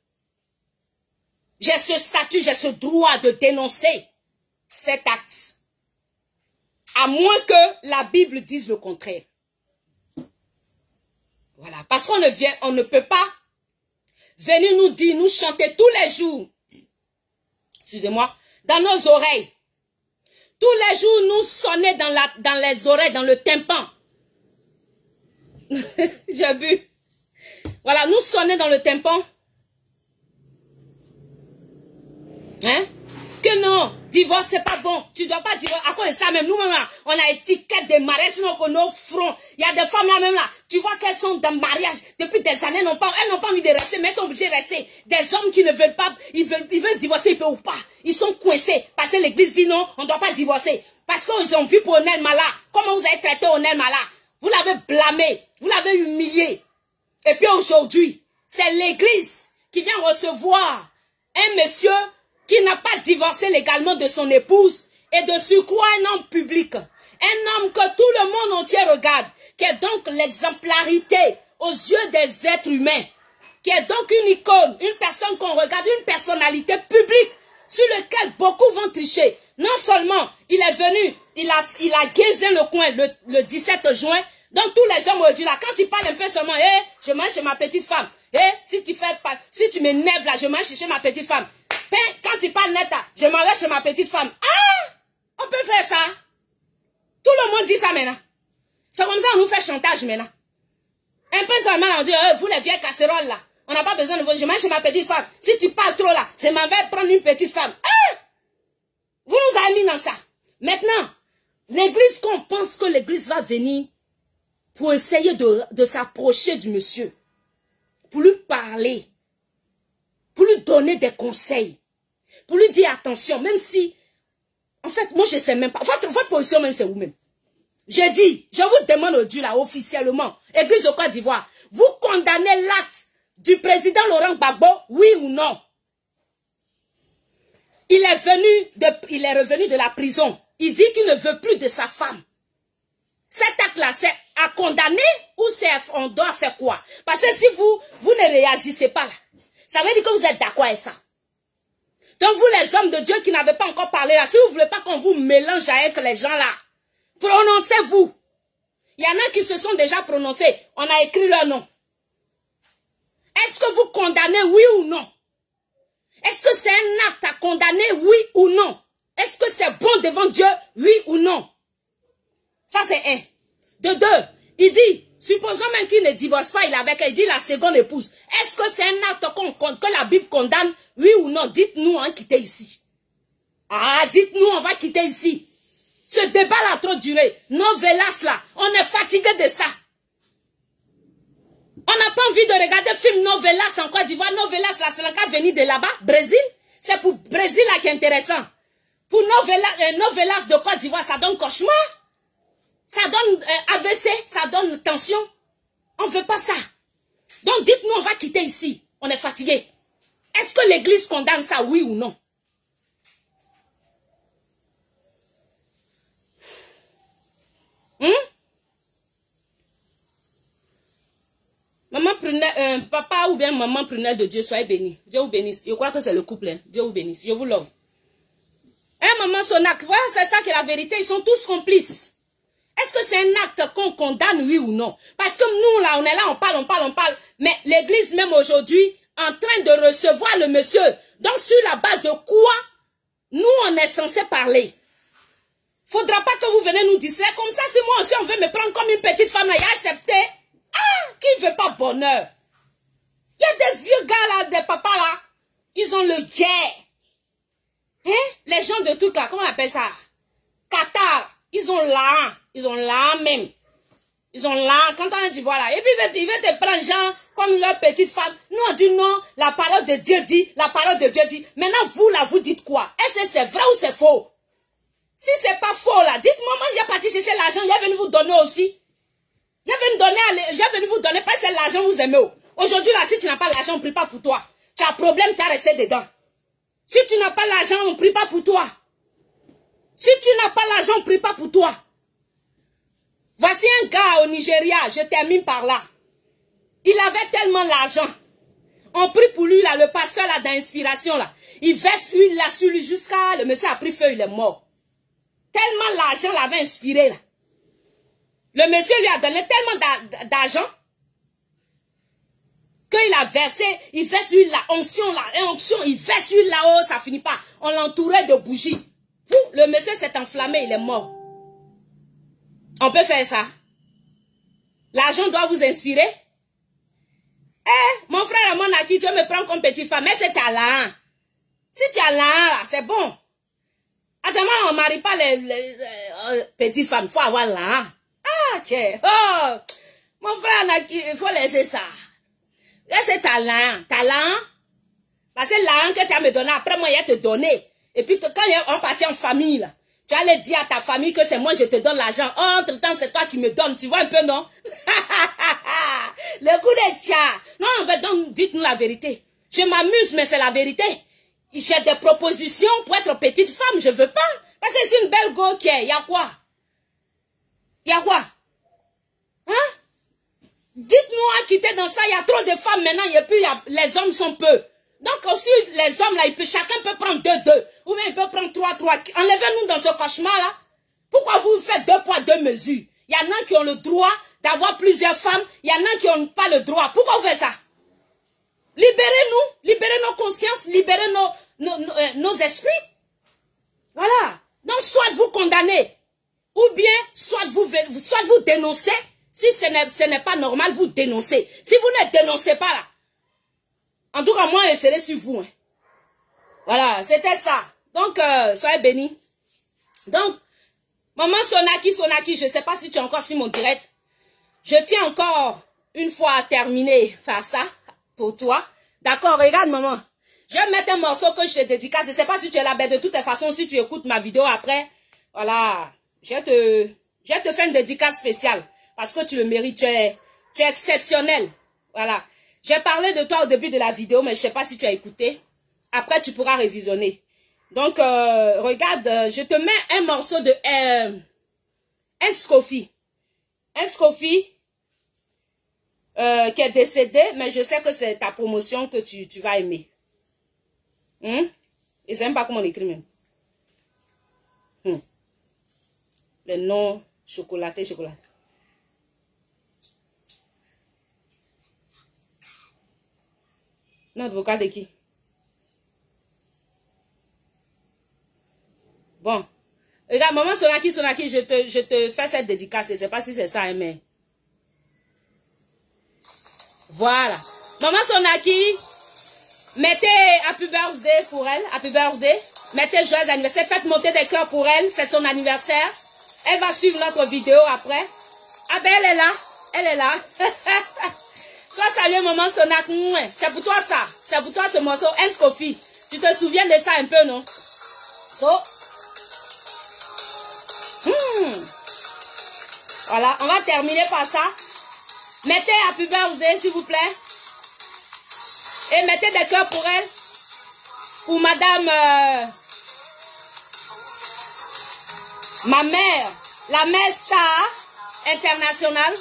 Speaker 1: j'ai ce statut, j'ai ce droit de dénoncer cet acte. À moins que la Bible dise le contraire. Voilà. Parce qu'on ne peut pas venir nous dire, nous chanter tous les jours. Excusez-moi, dans nos oreilles. Tous les jours, nous sonner dans les oreilles, dans le tympan. J'ai bu. Voilà, nous sonner dans le tympan. Hein? Que non, divorce, c'est pas bon. Tu dois pas divorcer. À cause de ça, même nous, là, on a étiquette de mariage sur nos fronts. Il y a des femmes là, même là. Tu vois qu'elles sont dans le mariage depuis des années. Elles n'ont pas envie de rester, mais elles sont obligées de rester. Des hommes qui ne veulent pas, ils veulent divorcer, ils peuvent pas. Ils sont coincés. Parce que l'église dit non, on ne doit pas divorcer. Parce qu'ils ont vu pour Onel Mala. Comment vous avez traité Onel Mala? Vous l'avez blâmé. Vous l'avez humilié. Et puis aujourd'hui, c'est l'église qui vient recevoir un monsieur qui n'a pas divorcé légalement de son épouse et de surcroît un homme public. Un homme que tout le monde entier regarde, qui est donc l'exemplarité aux yeux des êtres humains, qui est donc une icône, une personne qu'on regarde, une personnalité publique sur laquelle beaucoup vont tricher. Non seulement il est venu, il a gazé le coin le 17 juin, donc tous les hommes aujourd'hui là, quand il parle un peu seulement, je mange chez ma petite femme, si tu m'énerves là, je mange chez ma petite femme. Quand il parle net, je m'en vais chez ma petite femme. Ah! On peut faire ça. Tout le monde dit ça maintenant. C'est comme ça on nous fait chantage maintenant. Un peu seulement on dit, vous les vieilles casseroles là, on n'a pas besoin de vous. Je mange chez ma petite femme. Si tu parles trop là, je m'en vais prendre une petite femme. Ah! Vous nous avez mis dans ça. Maintenant, l'église, qu'on pense que l'église va venir pour essayer de s'approcher du monsieur, pour lui parler, pour lui donner des conseils. Pour lui dire attention, même si... En fait, moi, je ne sais même pas. Votre position même, c'est vous-même. J'ai dit, je vous demande aujourd'hui, là, officiellement, Église de Côte d'Ivoire, vous condamnez l'acte du président Laurent Gbagbo, oui ou non? Il est revenu de la prison. Il dit qu'il ne veut plus de sa femme. Cet acte-là, c'est à condamner ou on doit faire quoi? Parce que si vous ne réagissez pas là, ça veut dire que vous êtes d'accord avec ça. Donc vous les hommes de Dieu qui n'avez pas encore parlé là, si vous ne voulez pas qu'on vous mélange avec les gens là, prononcez-vous. Il y en a qui se sont déjà prononcés. On a écrit leur nom. Est-ce que vous condamnez oui ou non? Est-ce que c'est un acte à condamner oui ou non? Est-ce que c'est bon devant Dieu oui ou non? Ça c'est un. De deux, il dit, supposons même qu'il ne divorce pas, il dit la seconde épouse. Est-ce que c'est un acte que la Bible condamne oui ou non? Dites-nous, hein, quittez ici. Ah, dites-nous, on va quitter ici. Ce débat-là a trop duré. Novelas là, on est fatigué de ça. On n'a pas envie de regarder le film Novelas en Côte d'Ivoire. Novelas là, c'est le cas venir de là-bas, Brésil. C'est pour Brésil là qui est intéressant. Pour Novelas de Côte d'Ivoire, ça donne cauchemar. Ça donne AVC, ça donne tension. On ne veut pas ça. Donc dites-nous, on va quitter ici. On est fatigué. Est-ce que l'église condamne ça, oui ou non? Maman Prunelle, papa ou bien maman Prunelle de Dieu, soyez bénis. Dieu vous bénisse. Je crois que c'est le couple. Hein. Dieu vous bénisse. Je vous love. Hein, maman Sonac, voilà, c'est ça qui est la vérité. Ils sont tous complices. Est-ce que c'est un acte qu'on condamne, oui ou non? Parce que nous, là, on est là, on parle. Mais l'église, même aujourd'hui, en train de recevoir le monsieur. Donc, sur la base de quoi nous, on est censé parler? Faudra pas que vous venez nous distraire comme ça. Si moi aussi, on veut me prendre comme une petite femme, là, et accepter. Ah, qui veut pas bonheur? Il y a des vieux gars, là, des papas, là. Ils ont le guerre. Hein? Les gens de tout, là, comment on appelle ça? Qatar. Ils ont là même. Ils ont là, quand on dit voilà. Et puis il veut te prendre gens comme leur petite femme. Nous on dit non, la parole de Dieu dit, la parole de Dieu dit. Maintenant vous là, vous dites quoi? Est-ce que c'est vrai ou c'est faux? Si c'est pas faux là, dites-moi, moi j'ai parti chercher l'argent, il est venu vous donner aussi. J'ai venu vous donner, parce que l'argent vous aimez. Aujourd'hui là, si tu n'as pas l'argent, on ne prie pas pour toi. Tu as un problème, tu as resté dedans. Si tu n'as pas l'argent, on ne prie pas pour toi. Si tu n'as pas l'argent, on ne prie pas pour toi. Voici un gars au Nigeria, je termine par là. Il avait tellement l'argent. On prie pour lui, là, le pasteur là d'inspiration, là. Il verse huile là sur lui jusqu'à... Le monsieur a pris feu, il est mort. Tellement l'argent l'avait inspiré, là. Le monsieur lui a donné tellement d'argent qu'il a versé, il verse huile là, onction là, onction, il verse huile là-haut, ça finit pas. On l'entourait de bougies. Le monsieur s'est enflammé, il est mort. On peut faire ça. L'argent doit vous inspirer. Eh, mon frère, mon acquis, tu veux me prendre comme petite femme, mais c'est ta là. Si tu as là, c'est bon. Attends, on ne marie pas les petites femmes, il faut avoir là. Ah, tiens. Oh, mon frère, Naki, il faut laisser ça. Laissez ta là. Ta là. Parce que là que tu as me donné, après moi, il a te donné. Et puis, quand on partit en famille, là, tu allais dire à ta famille que c'est moi, je te donne l'argent. Entre-temps, c'est toi qui me donnes. Tu vois un peu, non? Le coup de tcha. Non, mais donc, dites-nous la vérité. Je m'amuse, mais c'est la vérité. J'ai des propositions pour être petite femme. Je veux pas. Parce que c'est une belle go qui est. Il y a quoi? Il y a quoi? Hein? Dites-nous à quitter dans ça. Il y a trop de femmes maintenant. Et puis, les hommes sont peu. Donc aussi, les hommes, là, chacun peut prendre 2, ou bien il peut prendre 3. Enlevez-nous dans ce cauchemar-là. Pourquoi vous faites 2 poids, 2 mesures? Il y en a qui ont le droit d'avoir plusieurs femmes, il y en a qui n'ont pas le droit. Pourquoi vous faites ça? Libérez-nous, libérez nos consciences, libérez nos esprits. Voilà. Donc, soit vous condamnez, ou bien, soit vous dénoncez. Si ce n'est pas normal, vous dénoncez. Si vous ne dénoncez pas, là, en tout cas, moi, je serai sur vous. Hein. Voilà, c'était ça. Donc, soyez bénis. Donc, maman Sonaki, je ne sais pas si tu es encore sur mon direct. Je tiens encore une fois à terminer par ça, pour toi. D'accord, regarde, maman. Je vais mettre un morceau que je te dédicace. Je ne sais pas si tu es là, mais de toutes les façons, si tu écoutes ma vidéo après, voilà, je te fais une dédicace spéciale. Parce que tu le mérites, tu es exceptionnel. Voilà. J'ai parlé de toi au début de la vidéo, mais je ne sais pas si tu as écouté. Après, tu pourras révisionner. Donc, regarde, je te mets un morceau de Skofi. Skofi, qui est décédé, mais je sais que c'est ta promotion que tu vas aimer. Et je n'aime pas comment on écrit même. Le nom chocolaté. Notre vocal de qui? Bon. Regarde, maman Sonaki, je te fais cette dédicace. Je ne sais pas si c'est ça, mais... Voilà. Maman Sonaki, mettez Happy Birthday pour elle. Happy Birthday. Mettez joyeux anniversaire. Faites monter des cœurs pour elle. C'est son anniversaire. Elle va suivre notre vidéo après. Ah ben, elle est là. Elle est là. Sois salué, maman Sonak. C'est pour toi ça. C'est pour toi ce morceau. Skofi. Tu te souviens de ça un peu, non? Voilà, on va terminer par ça. Mettez Happy Birthday, s'il vous plaît. Et mettez des cœurs pour elle. Pour madame... ma mère. La mère star internationale.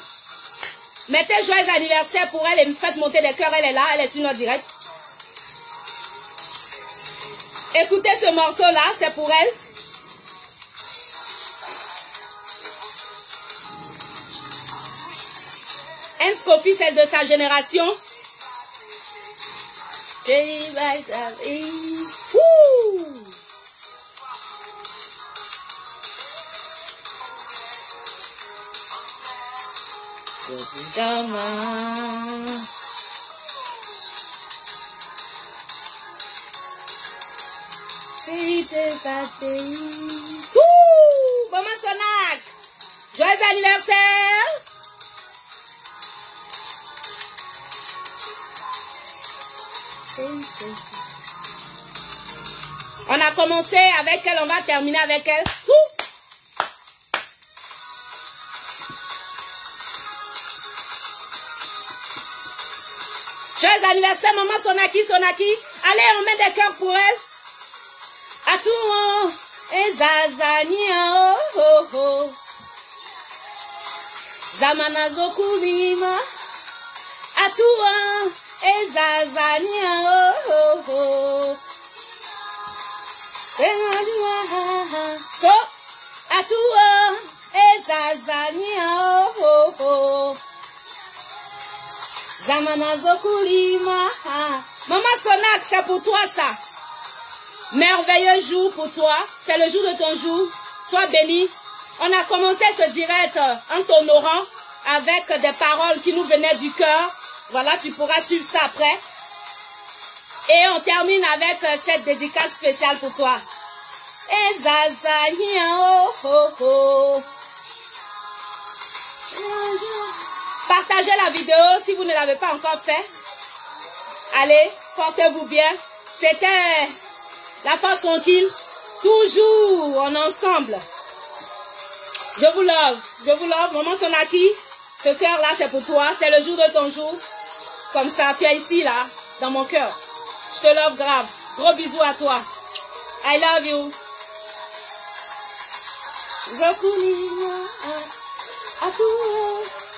Speaker 1: Mettez joyeux anniversaire pour elle et me faites monter des cœurs. Elle est là, elle est sur notre direct. Écoutez ce morceau-là, c'est pour elle. Skofi, c'est de sa génération. Maman Sonak, joyeux anniversaire. On a commencé avec elle, on va terminer avec elle. Joyeux anniversaire, maman Sonaki. Allez, on met des cœurs pour elle. Atouan, ezazania, oh oh. Zamanazo kulima. Atouan, ezazania, oh oh. So, atouan, ezazania, oh oh. Zamanazo kulima. Maman Sonak, c'est pour toi ça. Merveilleux jour pour toi. C'est le jour de ton jour. Sois béni. On a commencé ce direct en t'honorant avec des paroles qui nous venaient du cœur. Voilà, tu pourras suivre ça après. Et on termine avec cette dédicace spéciale pour toi. Partagez la vidéo si vous ne l'avez pas encore fait. Allez, portez-vous bien. C'était la force tranquille. Toujours en ensemble. Je vous love, maman Sonaki. Ce cœur-là, c'est pour toi. C'est le jour de ton jour. Comme ça, tu es ici, là, dans mon cœur. Je te love grave. Gros bisous à toi. I love you. Zokulina, Atou,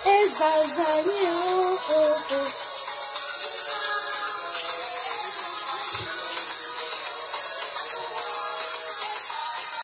Speaker 1: Ezazania, oh, oh.